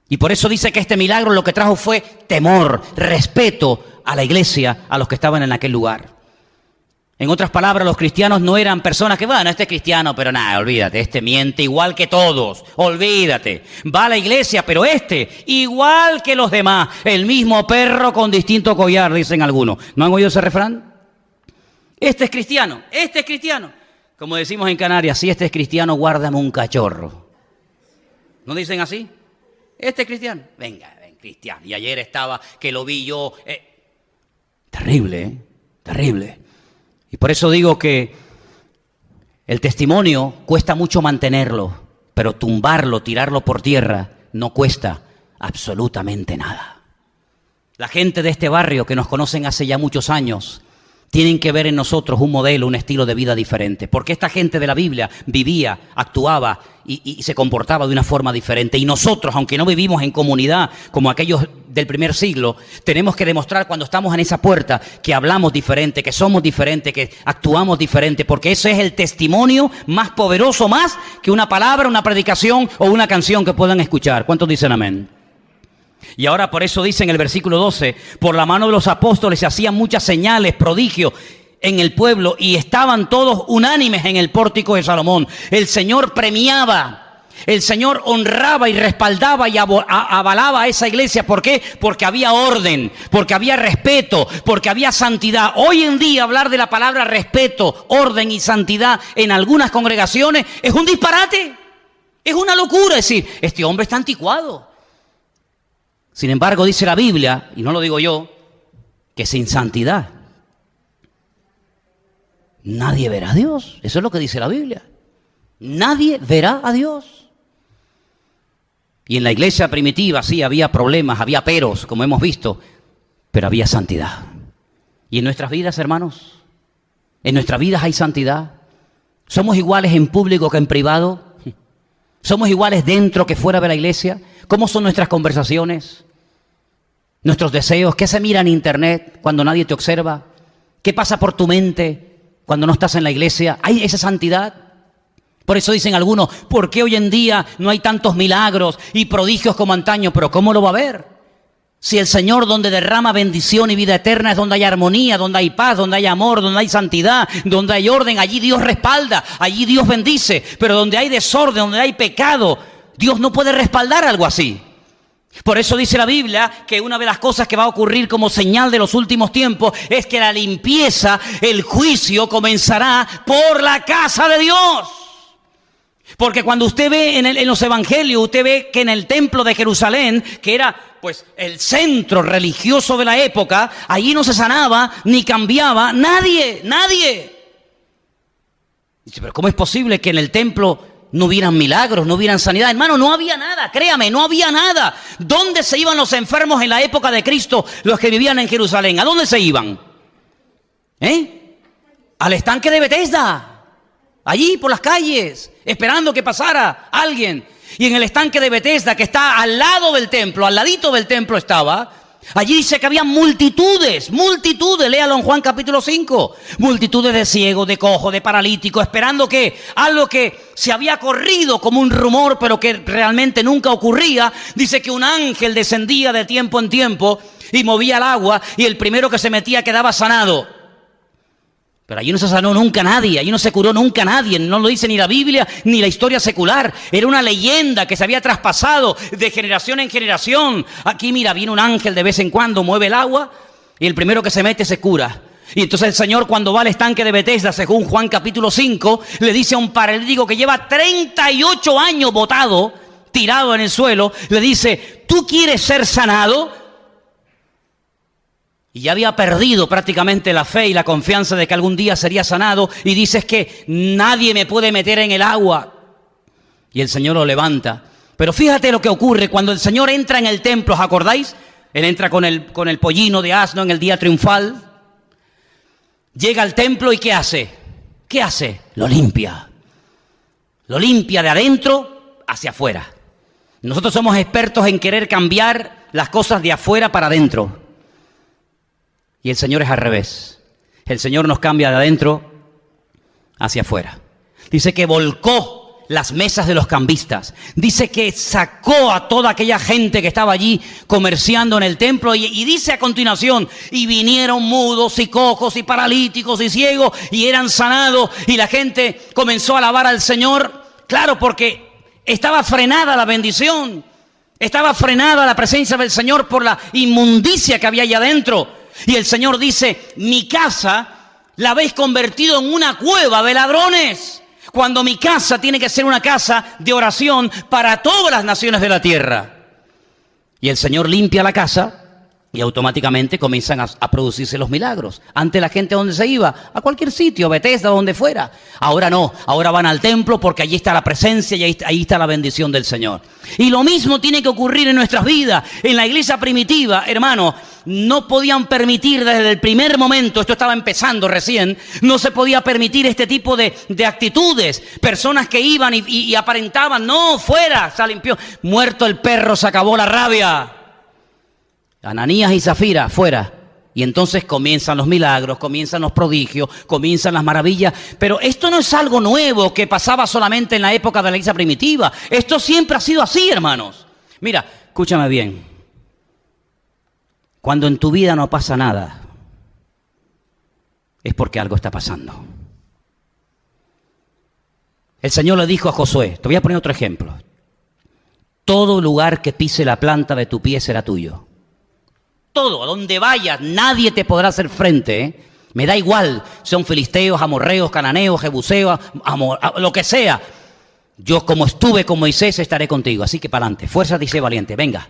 Y por eso dice que este milagro lo que trajo fue temor, respeto a la iglesia, a los que estaban en aquel lugar. En otras palabras, los cristianos no eran personas que, bueno, este es cristiano, pero nada, olvídate, este miente igual que todos, olvídate. Va a la iglesia, pero este, igual que los demás, el mismo perro con distinto collar, dicen algunos. ¿No han oído ese refrán? Este es cristiano. Como decimos en Canarias, si este es cristiano, guárdame un cachorro. ¿No dicen así? Este es cristiano. Venga, ven, cristiano. Y ayer estaba, que lo vi yo. Terrible, terrible. Y por eso digo que el testimonio cuesta mucho mantenerlo, pero tumbarlo, tirarlo por tierra, no cuesta absolutamente nada. La gente de este barrio que nos conocen hace ya muchos años, tienen que ver en nosotros un modelo, un estilo de vida diferente. Porque esta gente de la Biblia vivía, actuaba y se comportaba de una forma diferente. Y nosotros, aunque no vivimos en comunidad como aquellos del primer siglo, tenemos que demostrar cuando estamos en esa puerta que hablamos diferente, que somos diferentes, que actuamos diferente. Porque ese es el testimonio más poderoso, más que una palabra, una predicación o una canción que puedan escuchar. ¿Cuántos dicen amén? Y ahora por eso dice en el versículo 12, por la mano de los apóstoles se hacían muchas señales, prodigios en el pueblo y estaban todos unánimes en el pórtico de Salomón. El Señor premiaba, el Señor honraba y respaldaba y avalaba a esa iglesia. ¿Por qué? Porque había orden, porque había respeto, porque había santidad. Hoy en día hablar de la palabra respeto, orden y santidad en algunas congregaciones es un disparate, es una locura decir, este hombre está anticuado. Sin embargo, dice la Biblia, y no lo digo yo, que sin santidad nadie verá a Dios. Eso es lo que dice la Biblia. Nadie verá a Dios. Y en la iglesia primitiva sí había problemas, había peros, como hemos visto, pero había santidad. Y en nuestras vidas, hermanos, en nuestras vidas hay santidad. ¿Somos iguales en público que en privado? ¿Somos iguales dentro que fuera de la iglesia? ¿Cómo son nuestras conversaciones? ¿Nuestros deseos? ¿Qué se mira en internet cuando nadie te observa? ¿Qué pasa por tu mente cuando no estás en la iglesia? ¿Hay esa santidad? Por eso dicen algunos, ¿por qué hoy en día no hay tantos milagros y prodigios como antaño? Pero ¿cómo lo va a haber? Si el Señor donde derrama bendición y vida eterna es donde hay armonía, donde hay paz, donde hay amor, donde hay santidad, donde hay orden, allí Dios respalda, allí Dios bendice. Pero donde hay desorden, donde hay pecado, Dios no puede respaldar algo así. Por eso dice la Biblia que una de las cosas que va a ocurrir como señal de los últimos tiempos es que la limpieza, el juicio comenzará por la casa de Dios. Porque cuando usted ve en los evangelios, usted ve que en el templo de Jerusalén, que era pues el centro religioso de la época, allí no se sanaba ni cambiaba nadie. Dice, pero ¿cómo es posible que en el templo no hubieran milagros, no hubieran sanidad. Hermano, no había nada, créame, no había nada. ¿Dónde se iban los enfermos en la época de Cristo, los que vivían en Jerusalén? ¿A dónde se iban? Al estanque de Betesda, allí por las calles, esperando que pasara alguien. Y en el estanque de Betesda, que está al lado del templo, al ladito del templo estaba, allí dice que había multitudes, léalo en Juan capítulo 5, multitudes de ciegos, de cojos, de paralíticos, esperando que algo que se había corrido como un rumor, pero que realmente nunca ocurría. Dice que un ángel descendía de tiempo en tiempo y movía el agua, y el primero que se metía quedaba sanado. Pero allí no se sanó nunca nadie, allí no se curó nunca nadie, no lo dice ni la Biblia ni la historia secular. Era una leyenda que se había traspasado de generación en generación. Aquí mira, viene un ángel de vez en cuando, mueve el agua y el primero que se mete se cura. Y entonces el Señor, cuando va al estanque de Betesda, según Juan capítulo 5, le dice a un paralítico que lleva 38 años botado, tirado en el suelo, le dice: ¿tú quieres ser sanado? Y ya había perdido prácticamente la fe y la confianza de que algún día sería sanado. Y dices que nadie me puede meter en el agua. Y el Señor lo levanta. Pero fíjate lo que ocurre cuando el Señor entra en el templo, ¿os acordáis? Él entra con el pollino de asno en el día triunfal. Llega al templo y ¿qué hace? ¿Qué hace? Lo limpia. Lo limpia de adentro hacia afuera. Nosotros somos expertos en querer cambiar las cosas de afuera para adentro. Y el Señor es al revés. El Señor nos cambia de adentro hacia afuera. Dice que volcó las mesas de los cambistas. Dice que sacó a toda aquella gente que estaba allí comerciando en el templo. Y dice a continuación: y vinieron mudos y cojos y paralíticos y ciegos y eran sanados. Y la gente comenzó a alabar al Señor. Claro, porque estaba frenada la bendición. Estaba frenada la presencia del Señor por la inmundicia que había allá adentro. Y el Señor dice: mi casa la habéis convertido en una cueva de ladrones, cuando mi casa tiene que ser una casa de oración para todas las naciones de la tierra. Y el Señor limpia la casa y automáticamente comienzan a producirse los milagros. Antes la gente, ¿a dónde se iba? A cualquier sitio, Betesda, donde fuera. Ahora no, ahora van al templo porque allí está la presencia y ahí está la bendición del Señor. Y lo mismo tiene que ocurrir en nuestras vidas. En la iglesia primitiva, hermano, no podían permitir desde el primer momento, esto estaba empezando recién, no se podía permitir este tipo de actitudes. Personas que iban y aparentaban: no, fuera, se limpió. Muerto el perro, se acabó la rabia. Ananías y Zafira, fuera. Y entonces comienzan los milagros, comienzan los prodigios, comienzan las maravillas. Pero esto no es algo nuevo que pasaba solamente en la época de la iglesia primitiva. Esto siempre ha sido así, hermanos. Mira, escúchame bien. Cuando en tu vida no pasa nada, es porque algo está pasando. El Señor le dijo a Josué, te voy a poner otro ejemplo: todo lugar que pise la planta de tu pie será tuyo. Todo, a donde vayas, nadie te podrá hacer frente, Me da igual, son filisteos, amorreos, cananeos, jebuseos, lo que sea. Yo, como estuve con Moisés, estaré contigo. Así que para adelante, fuérzate y sé valiente, venga.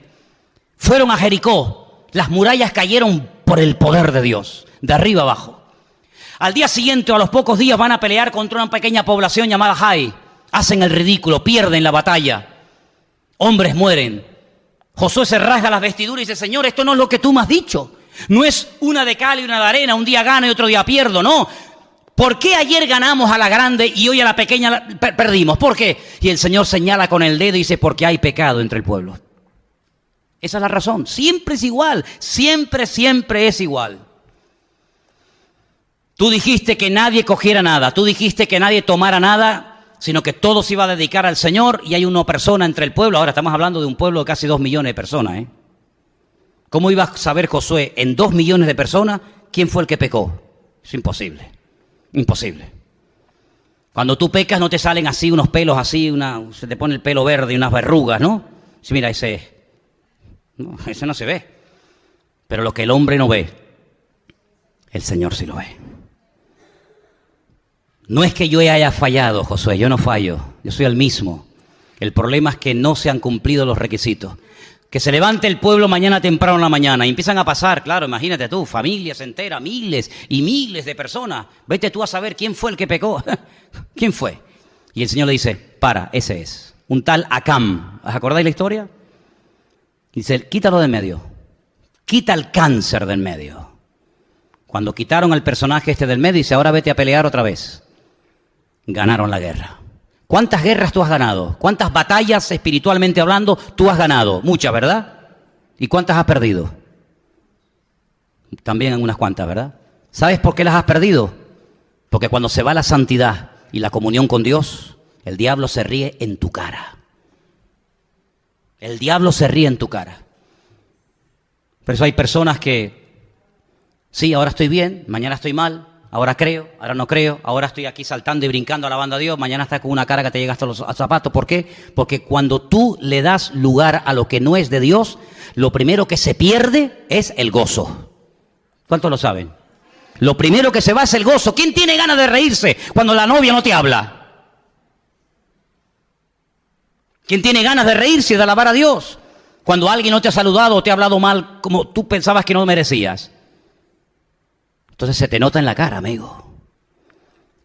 Fueron a Jericó, las murallas cayeron por el poder de Dios, de arriba abajo. Al día siguiente, o a los pocos días, van a pelear contra una pequeña población llamada Jai. Hacen el ridículo, pierden la batalla. Hombres mueren. Josué se rasga las vestiduras y dice: Señor, esto no es lo que tú me has dicho. No es una de cal y una de arena, un día gano y otro día pierdo, no. ¿Por qué ayer ganamos a la grande y hoy a la pequeña perdimos? ¿Por qué? Y el Señor señala con el dedo y dice: porque hay pecado entre el pueblo. Esa es la razón. Siempre es igual. Siempre es igual. Tú dijiste que nadie cogiera nada. Tú dijiste que nadie tomara nada, sino que todo se iba a dedicar al Señor, y hay una persona entre el pueblo. Ahora estamos hablando de un pueblo de casi 2 millones de personas, ¿eh? ¿Cómo iba a saber Josué en 2 millones de personas quién fue el que pecó? Es imposible. Imposible. Cuando tú pecas no te salen así unos pelos así, se te pone el pelo verde y unas verrugas, ¿no? Sí, mira, ese no se ve. Pero lo que el hombre no ve, el Señor sí lo ve. No es que yo haya fallado, Josué, yo no fallo, yo soy el mismo. El problema es que no se han cumplido los requisitos. Que se levante el pueblo mañana temprano en la mañana y empiezan a pasar, claro, imagínate tú, familias enteras, miles y miles de personas. Vete tú a saber quién fue el que pecó. ¿Quién fue? Y el Señor le dice, para, ese es. Un tal Acán. ¿Os acordáis la historia? Dice, quítalo de en medio. Quita el cáncer del medio. Cuando quitaron al personaje este del medio, dice, ahora vete a pelear otra vez. Ganaron la guerra. ¿Cuántas guerras tú has ganado? ¿Cuántas batallas espiritualmente hablando tú has ganado? Muchas, ¿verdad? ¿Y cuántas has perdido? También unas cuantas, ¿verdad? ¿Sabes por qué las has perdido? Porque cuando se va la santidad y la comunión con Dios, el diablo se ríe en tu cara. El diablo se ríe en tu cara. Por eso hay personas que, sí, ahora estoy bien, mañana estoy mal, ahora creo, ahora no creo, ahora estoy aquí saltando y brincando alabando a Dios, mañana estás con una cara que te llega hasta los zapatos. ¿Por qué? Porque cuando tú le das lugar a lo que no es de Dios, lo primero que se pierde es el gozo. ¿Cuántos lo saben? Lo primero que se va es el gozo. ¿Quién tiene ganas de reírse cuando la novia no te habla? ¿Quién tiene ganas de reírse y de alabar a Dios cuando alguien no te ha saludado o te ha hablado mal como tú pensabas que no merecías? Entonces se te nota en la cara, amigo.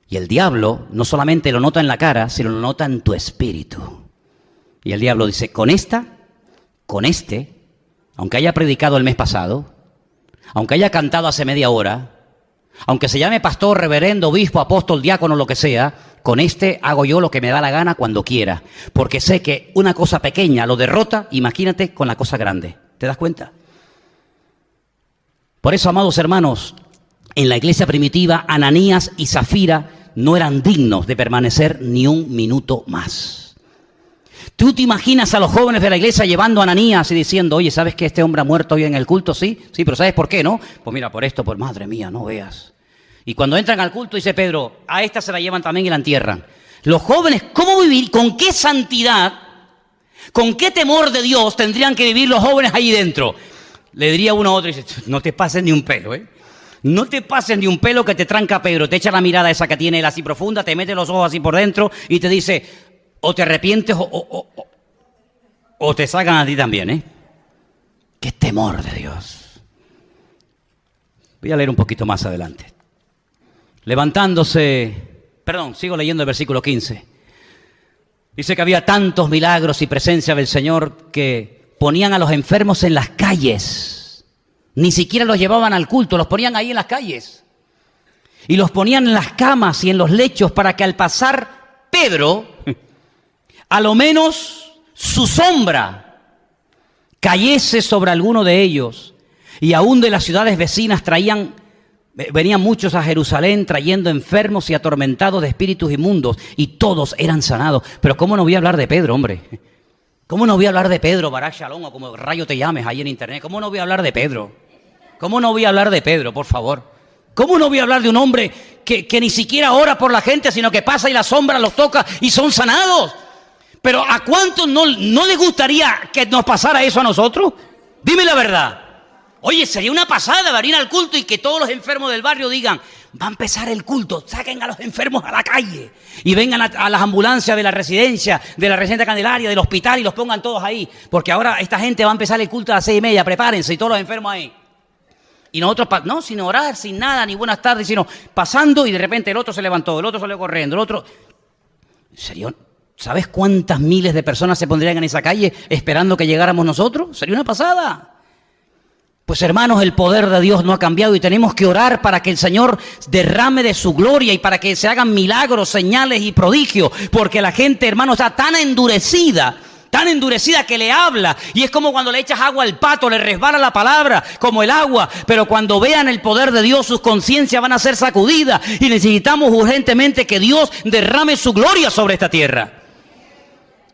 Y el diablo no solamente lo nota en la cara, sino lo nota en tu espíritu. Y el diablo dice, con este, aunque haya predicado el mes pasado, aunque haya cantado hace media hora, aunque se llame pastor, reverendo, obispo, apóstol, diácono, lo que sea, con este hago yo lo que me da la gana cuando quiera. Porque sé que una cosa pequeña lo derrota, imagínate con la cosa grande. ¿Te das cuenta? Por eso, amados hermanos, en la iglesia primitiva, Ananías y Zafira no eran dignos de permanecer ni un minuto más. ¿Tú te imaginas a los jóvenes de la iglesia llevando a Ananías y diciendo, oye, ¿sabes que este hombre ha muerto hoy en el culto? Sí, pero ¿sabes por qué, no? Pues mira, por esto, pues madre mía, no veas. Y cuando entran al culto, dice Pedro, a esta se la llevan también y la entierran. Los jóvenes, ¿cómo vivir? ¿Con qué santidad? ¿Con qué temor de Dios tendrían que vivir los jóvenes ahí dentro? Le diría uno a otro y dice, no te pases ni un pelo, ¿eh? No te pases ni un pelo que te tranca Pedro. Te echa la mirada esa que tiene él así profunda, te mete los ojos así por dentro y te dice, o te arrepientes o te sacan a ti también, ¿eh? ¡Qué temor de Dios! Voy a leer un poquito más adelante. Sigo leyendo el versículo 15. Dice que había tantos milagros y presencia del Señor que ponían a los enfermos en las calles. Ni siquiera los llevaban al culto, los ponían ahí en las calles. Y los ponían en las camas y en los lechos para que al pasar Pedro, a lo menos su sombra cayese sobre alguno de ellos. Y aún de las ciudades vecinas venían muchos a Jerusalén trayendo enfermos y atormentados de espíritus inmundos, y todos eran sanados. Pero ¿cómo no voy a hablar de Pedro, hombre? ¿Cómo no voy a hablar de Pedro, Barak Shalom, o como rayo te llames ahí en internet? ¿Cómo no voy a hablar de Pedro? ¿Cómo no voy a hablar de Pedro, por favor? ¿Cómo no voy a hablar de un hombre que ni siquiera ora por la gente, sino que pasa y la sombra los toca y son sanados? Pero ¿a cuántos no les gustaría que nos pasara eso a nosotros? Dime la verdad. Oye, sería una pasada venir al culto y que todos los enfermos del barrio digan, va a empezar el culto, saquen a los enfermos a la calle y vengan a las ambulancias de la residencia Candelaria, del hospital, y los pongan todos ahí, porque ahora esta gente va a empezar el culto a las 6:30, prepárense, y todos los enfermos ahí. Y nosotros, no, sin orar, sin nada, ni buenas tardes, sino pasando, y de repente el otro se levantó, el otro salió corriendo, el otro... ¿Sería? ¿Sabes cuántas miles de personas se pondrían en esa calle esperando que llegáramos nosotros? Sería una pasada. Pues hermanos, el poder de Dios no ha cambiado y tenemos que orar para que el Señor derrame de su gloria y para que se hagan milagros, señales y prodigios, porque la gente, hermanos, está tan endurecida que le habla, y es como cuando le echas agua al pato, le resbala la palabra como el agua, pero cuando vean el poder de Dios, sus conciencias van a ser sacudidas, y necesitamos urgentemente que Dios derrame su gloria sobre esta tierra.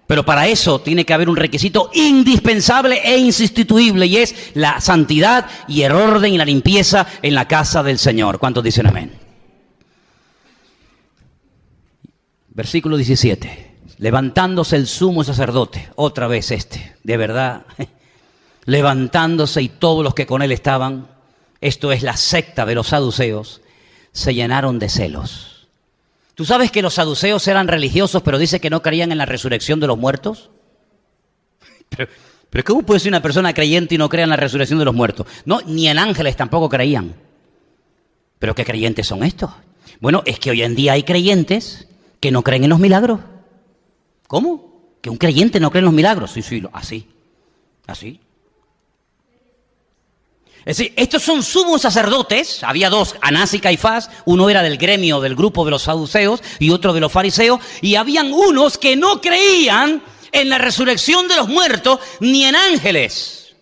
Pero para eso tiene que haber un requisito indispensable e insustituible, y es la santidad y el orden y la limpieza en la casa del Señor. ¿Cuántos dicen amén? Versículo 17. Levantándose el sumo sacerdote, otra vez de verdad, levantándose, y todos los que con él estaban, esto es la secta de los saduceos, se llenaron de celos. ¿Tú sabes que los saduceos eran religiosos, pero dice que no creían en la resurrección de los muertos? Pero ¿cómo puede ser una persona creyente y no crea en la resurrección de los muertos? No, ni en ángeles tampoco creían. ¿Pero qué creyentes son estos? Bueno, es que hoy en día hay creyentes ¿Que no creen en los milagros? ¿Cómo? ¿Que un creyente no cree en los milagros? Sí, así. Es decir, estos son sumos sacerdotes, había dos, Anás y Caifás, uno era del gremio, del grupo de los saduceos y otro de los fariseos, y habían unos que no creían en la resurrección de los muertos ni en ángeles.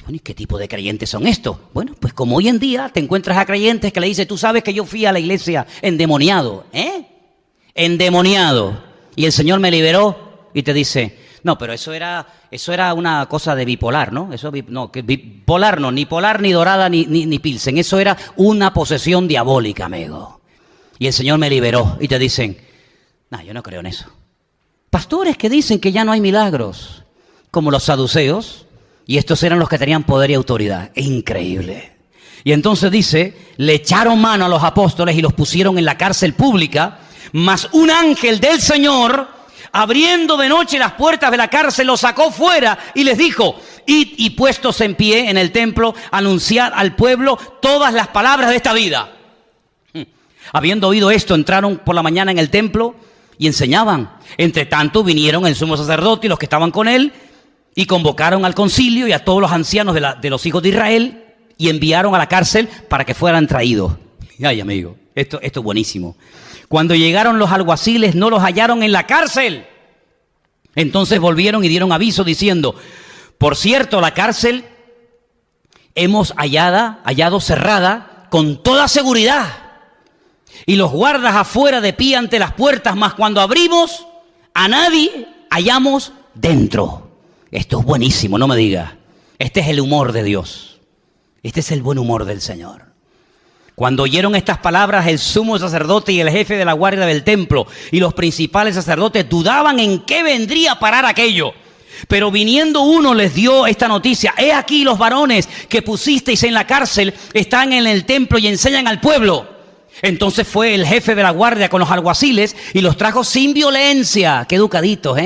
Bueno, ¿y qué tipo de creyentes son estos? Bueno, pues como hoy en día te encuentras a creyentes que le dicen, tú sabes que yo fui a la iglesia endemoniado, endemoniado, y el Señor me liberó, y te dice, no, pero eso era una cosa de bipolar, ¿no? Que bipolar no, ni polar, ni dorada, ni pilsen. Eso era una posesión diabólica, amigo. Y el Señor me liberó. Y te dicen, no, yo no creo en eso. Pastores que dicen que ya no hay milagros, como los saduceos, y estos eran los que tenían poder y autoridad. Es increíble. Y entonces dice, le echaron mano a los apóstoles y los pusieron en la cárcel pública, mas un ángel del Señor, abriendo de noche las puertas de la cárcel, los sacó fuera y les dijo, id y puestos en pie en el templo, anunciad al pueblo todas las palabras de esta vida. Habiendo oído esto, entraron por la mañana en el templo y enseñaban. Entre tanto vinieron el sumo sacerdote y los que estaban con él y convocaron al concilio y a todos los ancianos de los hijos de Israel y enviaron a la cárcel para que fueran traídos. Ay, amigo, esto es buenísimo. Cuando llegaron los alguaciles no los hallaron en la cárcel. Entonces volvieron y dieron aviso diciendo, por cierto, la cárcel hemos hallado cerrada con toda seguridad. Y los guardas afuera de pie ante las puertas, mas cuando abrimos, a nadie hallamos dentro. Esto es buenísimo, no me digas. Este es el humor de Dios. Este es el buen humor del Señor. Cuando oyeron estas palabras, el sumo sacerdote y el jefe de la guardia del templo y los principales sacerdotes dudaban en qué vendría a parar aquello. Pero viniendo uno les dio esta noticia, he aquí los varones que pusisteis en la cárcel están en el templo y enseñan al pueblo. Entonces fue el jefe de la guardia con los alguaciles y los trajo sin violencia. Qué educaditos,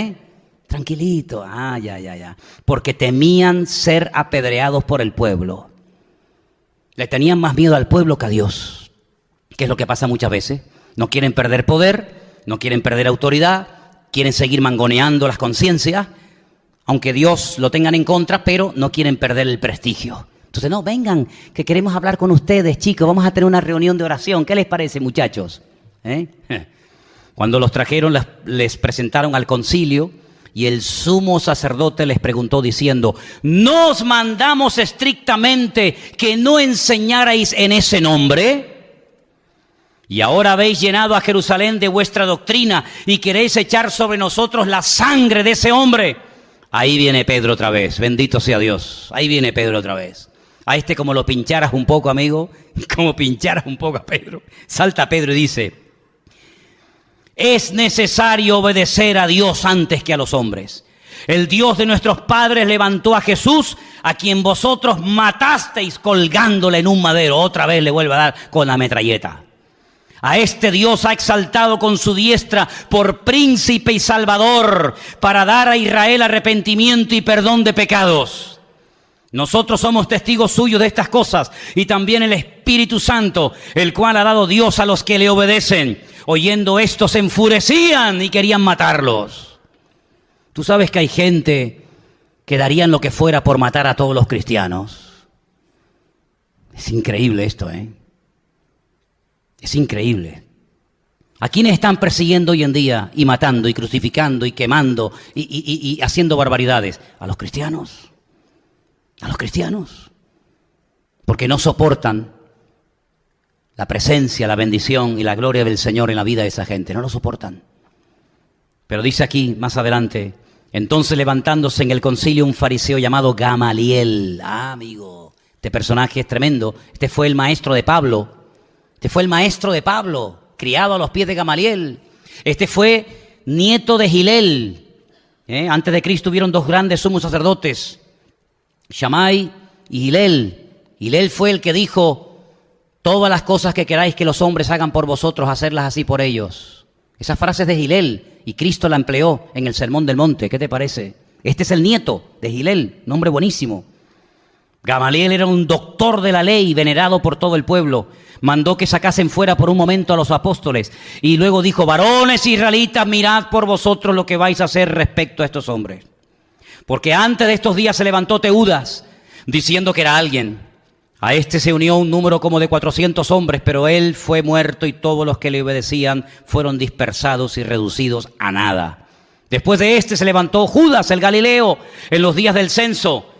tranquilito. Ya. Porque temían ser apedreados por el pueblo. Le tenían más miedo al pueblo que a Dios, que es lo que pasa muchas veces. No quieren perder poder, no quieren perder autoridad, quieren seguir mangoneando las conciencias, aunque Dios lo tengan en contra, pero no quieren perder el prestigio. Entonces, no, vengan, que queremos hablar con ustedes, chicos, vamos a tener una reunión de oración. ¿Qué les parece, muchachos? Cuando los trajeron, les presentaron al concilio. Y el sumo sacerdote les preguntó diciendo, ¿no os mandamos estrictamente que no enseñarais en ese nombre? Y ahora habéis llenado a Jerusalén de vuestra doctrina y queréis echar sobre nosotros la sangre de ese hombre. Ahí viene Pedro otra vez, bendito sea Dios. Ahí viene Pedro otra vez. A este como lo pincharas un poco, amigo, como pincharas un poco a Pedro. Salta Pedro y dice, es necesario obedecer a Dios antes que a los hombres. El Dios de nuestros padres levantó a Jesús, a quien vosotros matasteis colgándole en un madero. Otra vez le vuelve a dar con la metralleta. A este Dios ha exaltado con su diestra por príncipe y salvador, para dar a Israel arrepentimiento y perdón de pecados. Nosotros somos testigos suyos de estas cosas, y también el Espíritu Santo, el cual ha dado Dios a los que le obedecen. Oyendo esto se enfurecían y querían matarlos. Tú sabes que hay gente que darían lo que fuera por matar a todos los cristianos. Es increíble esto, Es increíble. ¿A quiénes están persiguiendo hoy en día y matando y crucificando y quemando y haciendo barbaridades? A los cristianos. A los cristianos. Porque no soportan la presencia, la bendición y la gloria del Señor en la vida de esa gente. No lo soportan. Pero dice aquí, más adelante, entonces levantándose en el concilio un fariseo llamado Gamaliel. Amigo, este personaje es tremendo. Este fue el maestro de Pablo. Criado a los pies de Gamaliel. Este fue nieto de Gilel. Antes de Cristo hubieron dos grandes sumos sacerdotes, Shammai y Gilel. Gilel fue el que dijo, todas las cosas que queráis que los hombres hagan por vosotros, hacerlas así por ellos. Esa frase es de Gilel y Cristo la empleó en el Sermón del Monte. ¿Qué te parece? Este es el nieto de Gilel, nombre buenísimo. Gamaliel era un doctor de la ley, venerado por todo el pueblo. Mandó que sacasen fuera por un momento a los apóstoles y luego dijo: varones israelitas, mirad por vosotros lo que vais a hacer respecto a estos hombres. Porque antes de estos días se levantó Teudas, diciendo que era alguien. A este se unió un número como de 400 hombres, pero él fue muerto y todos los que le obedecían fueron dispersados y reducidos a nada. Después de este se levantó Judas el Galileo en los días del censo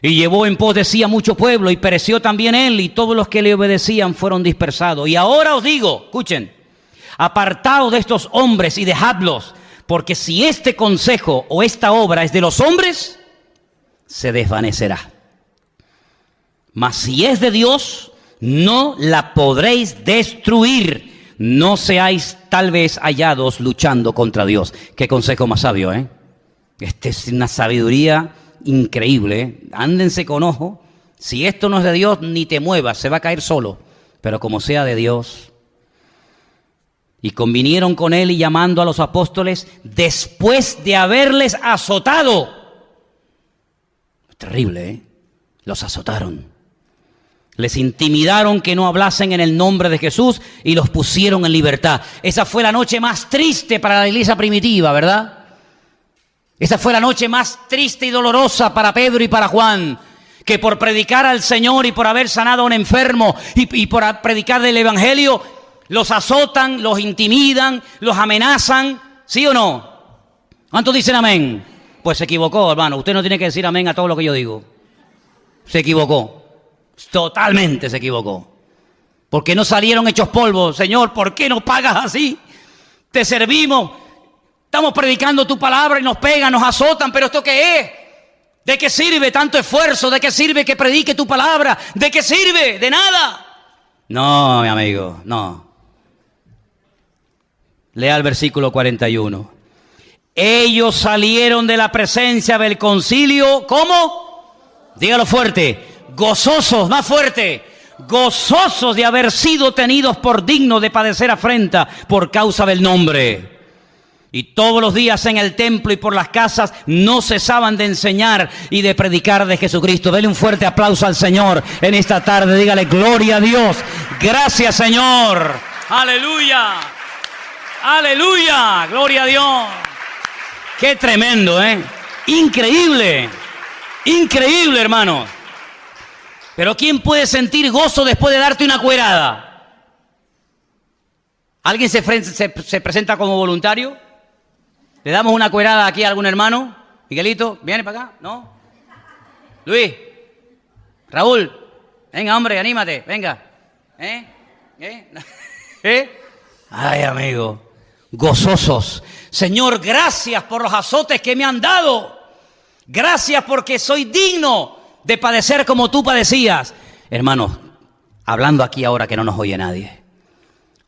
y llevó en pos de sí a mucho pueblo, y pereció también él, y todos los que le obedecían fueron dispersados. Y ahora os digo, escuchen, apartaos de estos hombres y dejadlos, porque si este consejo o esta obra es de los hombres, se desvanecerá. Mas si es de Dios, no la podréis destruir. No seáis tal vez hallados luchando contra Dios. Qué consejo más sabio, ¿eh? Esta es una sabiduría increíble, ¿eh? Ándense con ojo. Si esto no es de Dios, ni te muevas, se va a caer solo. Pero como sea de Dios. Y convinieron con él, y llamando a los apóstoles, después de haberles azotado. Terrible, ¿eh? Los azotaron. Les intimidaron que no hablasen en el nombre de Jesús y los pusieron en libertad. Esa fue la noche más triste para la iglesia primitiva, ¿verdad? Esa fue la noche más triste y dolorosa para Pedro y para Juan, que por predicar al Señor y por haber sanado a un enfermo y por predicar del Evangelio, los azotan, los intimidan, los amenazan. ¿Sí o no? ¿Cuántos dicen amén? Pues se equivocó, hermano. Usted no tiene que decir amén a todo lo que yo digo. Se equivocó. Totalmente se equivocó. Porque no salieron hechos polvo. Señor, ¿por qué nos pagas así? Te servimos, estamos predicando tu palabra y nos pegan, nos azotan, pero ¿esto qué es? ¿De qué sirve tanto esfuerzo? ¿De qué sirve que predique tu palabra? ¿De qué sirve? De nada. No, mi amigo, no. Lea el versículo 41. Ellos salieron de la presencia del concilio, ¿cómo? Dígalo fuerte. Gozosos, más fuerte, gozosos de haber sido tenidos por dignos de padecer afrenta por causa del nombre. Y todos los días en el templo y por las casas no cesaban de enseñar y de predicar de Jesucristo. Dele un fuerte aplauso al Señor en esta tarde. Dígale: gloria a Dios. Gracias, Señor. Aleluya. Aleluya. Gloria a Dios. Qué tremendo, ¿eh? Increíble. Increíble, hermanos. Pero ¿quién puede sentir gozo después de darte una cuerada? ¿Alguien se presenta como voluntario? ¿Le damos una cuerada aquí a algún hermano? Miguelito, ¿viene para acá? ¿No? Luis, Raúl, venga, hombre, anímate, venga. Ay, amigo, gozosos. Señor, gracias por los azotes que me han dado. Gracias porque soy digno de padecer como tú padecías. Hermanos, hablando aquí ahora que no nos oye nadie,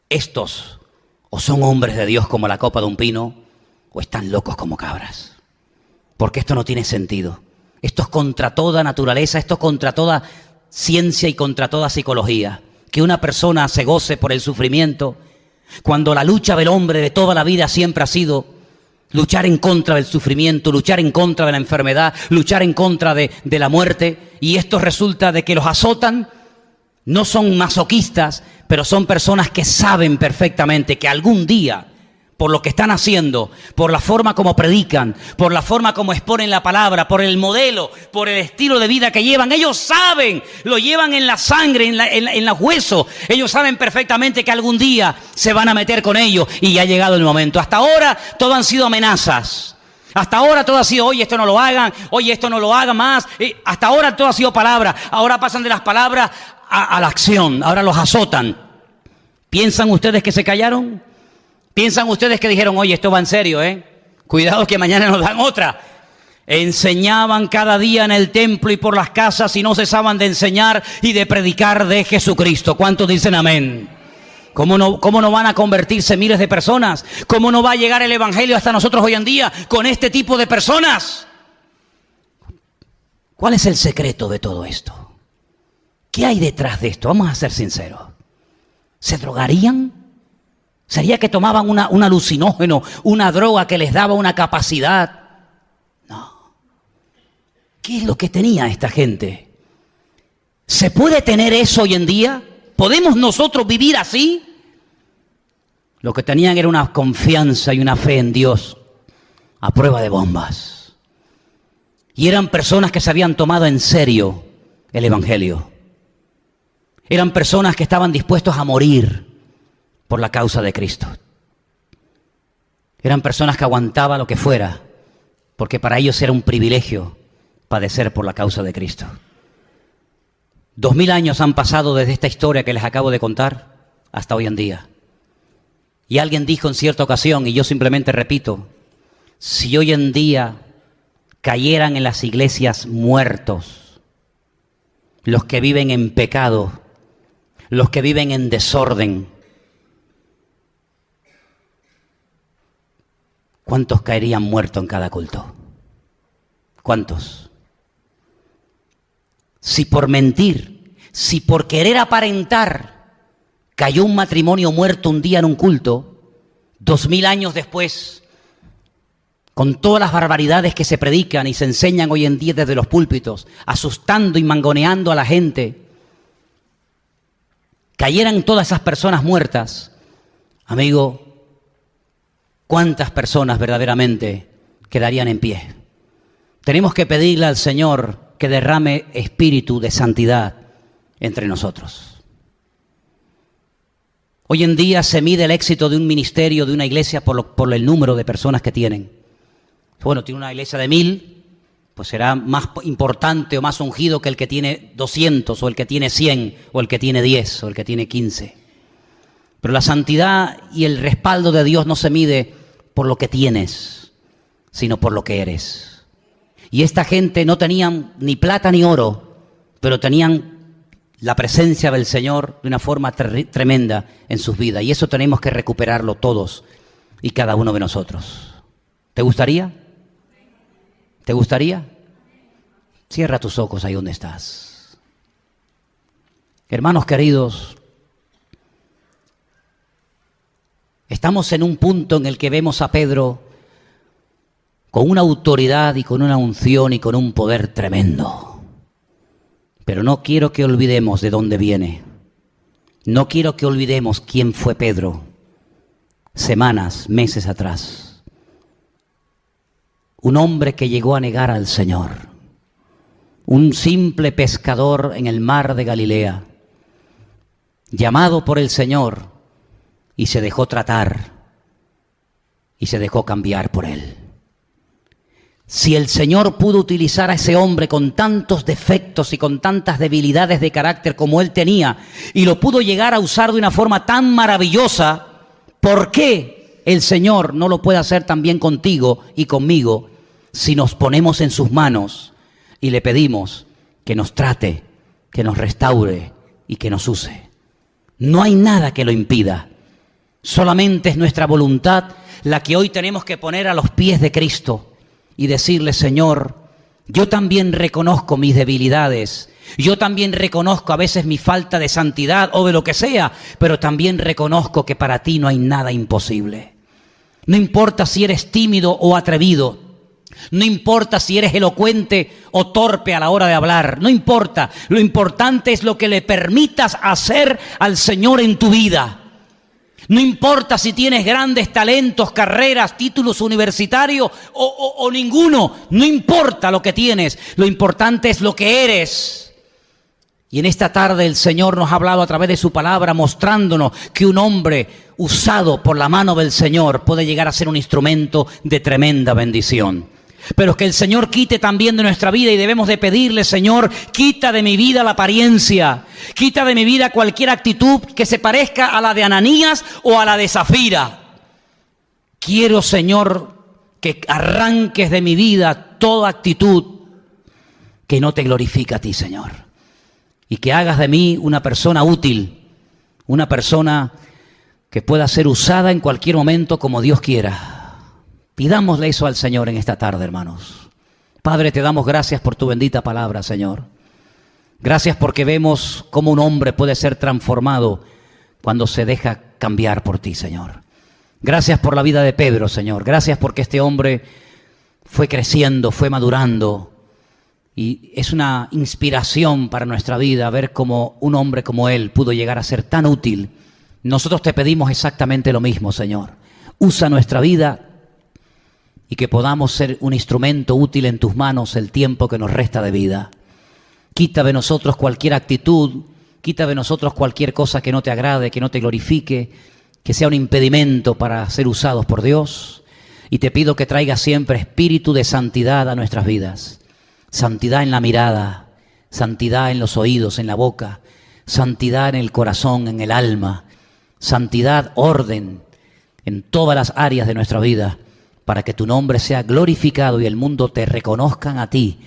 estos o son hombres de Dios como la copa de un pino, o están locos como cabras. Porque esto no tiene sentido. Esto es contra toda naturaleza, esto es contra toda ciencia y contra toda psicología. Que una persona se goce por el sufrimiento, cuando la lucha del hombre de toda la vida siempre ha sido luchar en contra del sufrimiento, luchar en contra de la enfermedad, luchar en contra de la muerte. Y esto resulta de que los azotan. No son masoquistas, pero son personas que saben perfectamente que algún día, por lo que están haciendo, por la forma como predican, por la forma como exponen la palabra, por el modelo, por el estilo de vida que llevan, ellos saben, lo llevan en la sangre, en los huesos. Ellos saben perfectamente que algún día se van a meter con ellos y ya ha llegado el momento. Hasta ahora todo han sido amenazas. Hasta ahora todo ha sido: oye, esto no lo hagan, oye, esto no lo hagan más. Hasta ahora todo ha sido palabra. Ahora pasan de las palabras a la acción. Ahora los azotan. ¿Piensan ustedes que se callaron? ¿Piensan ustedes que dijeron: oye, esto va en serio, cuidado que mañana nos dan otra? Enseñaban cada día en el templo y por las casas y no cesaban de enseñar y de predicar de Jesucristo. ¿Cuántos dicen amén? ¿Cómo no van a convertirse miles de personas? ¿Cómo no va a llegar el Evangelio hasta nosotros hoy en día con este tipo de personas? ¿Cuál es el secreto de todo esto? ¿Qué hay detrás de esto? Vamos a ser sinceros. ¿Se drogarían? ¿Sería que tomaban un alucinógeno, una droga que les daba una capacidad? No. ¿Qué es lo que tenía esta gente? ¿Se puede tener eso hoy en día? ¿Podemos nosotros vivir así? Lo que tenían era una confianza y una fe en Dios a prueba de bombas. Y eran personas que se habían tomado en serio el Evangelio. Eran personas que estaban dispuestos a morir por la causa de Cristo. Eran personas que aguantaban lo que fuera, porque para ellos era un privilegio padecer por la causa de Cristo. 2000 años han pasado desde esta historia que les acabo de contar hasta hoy en día. Y alguien dijo en cierta ocasión, y yo simplemente repito, si hoy en día cayeran en las iglesias muertos, los que viven en pecado, los que viven en desorden, ¿cuántos caerían muertos en cada culto? ¿Cuántos? Si por mentir, si por querer aparentar, cayó un matrimonio muerto un día en un culto, 2000 años después, con todas las barbaridades que se predican y se enseñan hoy en día desde los púlpitos, asustando y mangoneando a la gente, cayeran todas esas personas muertas, amigo, ¿cuántas personas verdaderamente quedarían en pie? Tenemos que pedirle al Señor que derrame espíritu de santidad entre nosotros. Hoy en día se mide el éxito de un ministerio, de una iglesia, por el número de personas que tienen. Bueno, tiene una iglesia de 1000, pues será más importante o más ungido que el que tiene 200, o el que tiene 100, o el que tiene 10, o el que tiene 15. Pero la santidad y el respaldo de Dios no se mide por lo que tienes, sino por lo que eres. Y esta gente no tenían ni plata ni oro, pero tenían la presencia del Señor de una forma tremenda en sus vidas. Y eso tenemos que recuperarlo todos y cada uno de nosotros. ¿Te gustaría? ¿Te gustaría? Cierra tus ojos ahí donde estás. Hermanos queridos, estamos en un punto en el que vemos a Pedro con una autoridad y con una unción y con un poder tremendo. Pero no quiero que olvidemos de dónde viene. No quiero que olvidemos quién fue Pedro semanas, meses atrás. Un hombre que llegó a negar al Señor. Un simple pescador en el mar de Galilea, llamado por el Señor, y se dejó tratar y se dejó cambiar por Él. Si el Señor pudo utilizar a ese hombre con tantos defectos y con tantas debilidades de carácter como él tenía, y lo pudo llegar a usar de una forma tan maravillosa, ¿por qué el Señor no lo puede hacer también contigo y conmigo si nos ponemos en sus manos y le pedimos que nos trate, que nos restaure y que nos use? No hay nada que lo impida. Solamente es nuestra voluntad la que hoy tenemos que poner a los pies de Cristo y decirle: Señor, yo también reconozco mis debilidades, yo también reconozco a veces mi falta de santidad o de lo que sea, pero también reconozco que para ti no hay nada imposible. No importa si eres tímido o atrevido, no importa si eres elocuente o torpe a la hora de hablar, no importa, lo importante es lo que le permitas hacer al Señor en tu vida. No importa si tienes grandes talentos, carreras, títulos universitarios o ninguno. No importa lo que tienes. Lo importante es lo que eres. Y en esta tarde el Señor nos ha hablado a través de su palabra, mostrándonos que un hombre usado por la mano del Señor puede llegar a ser un instrumento de tremenda bendición. Pero que el Señor quite también de nuestra vida, y debemos de pedirle: Señor, quita de mi vida la apariencia, quita de mi vida cualquier actitud que se parezca a la de Ananías o a la de Zafira. Quiero, Señor, que arranques de mi vida toda actitud que no te glorifica a ti, Señor, y que hagas de mí una persona útil, una persona que pueda ser usada en cualquier momento como Dios quiera. Pidámosle eso al Señor en esta tarde, hermanos. Padre, te damos gracias por tu bendita palabra, Señor. Gracias porque vemos cómo un hombre puede ser transformado cuando se deja cambiar por ti, Señor. Gracias por la vida de Pedro, Señor. Gracias porque este hombre fue creciendo, fue madurando Y es una inspiración para nuestra vida ver cómo un hombre como él pudo llegar a ser tan útil. Nosotros te pedimos exactamente lo mismo, Señor. Usa nuestra vida y que podamos ser un instrumento útil en tus manos el tiempo que nos resta de vida. Quita de nosotros cualquier actitud, quita de nosotros cualquier cosa que no te agrade, que no te glorifique, que sea un impedimento para ser usados por Dios. Y te pido que traigas siempre espíritu de santidad a nuestras vidas. Santidad en la mirada, santidad en los oídos, en la boca, santidad en el corazón, en el alma, santidad, orden en todas las áreas de nuestra vida, para que tu nombre sea glorificado y el mundo te reconozcan a ti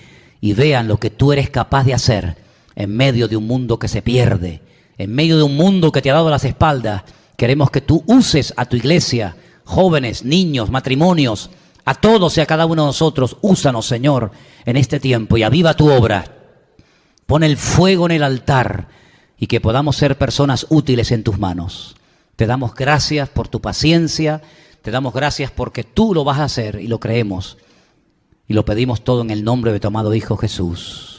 y vean lo que tú eres capaz de hacer en medio de un mundo que se pierde, en medio de un mundo que te ha dado las espaldas. Queremos que tú uses a tu iglesia, jóvenes, niños, matrimonios, a todos y a cada uno de nosotros. Úsanos, Señor, en este tiempo y aviva tu obra. Pon el fuego en el altar y que podamos ser personas útiles en tus manos. Te damos gracias por tu paciencia, te damos gracias porque tú lo vas a hacer y lo creemos. Y lo pedimos todo en el nombre de tu amado Hijo Jesús.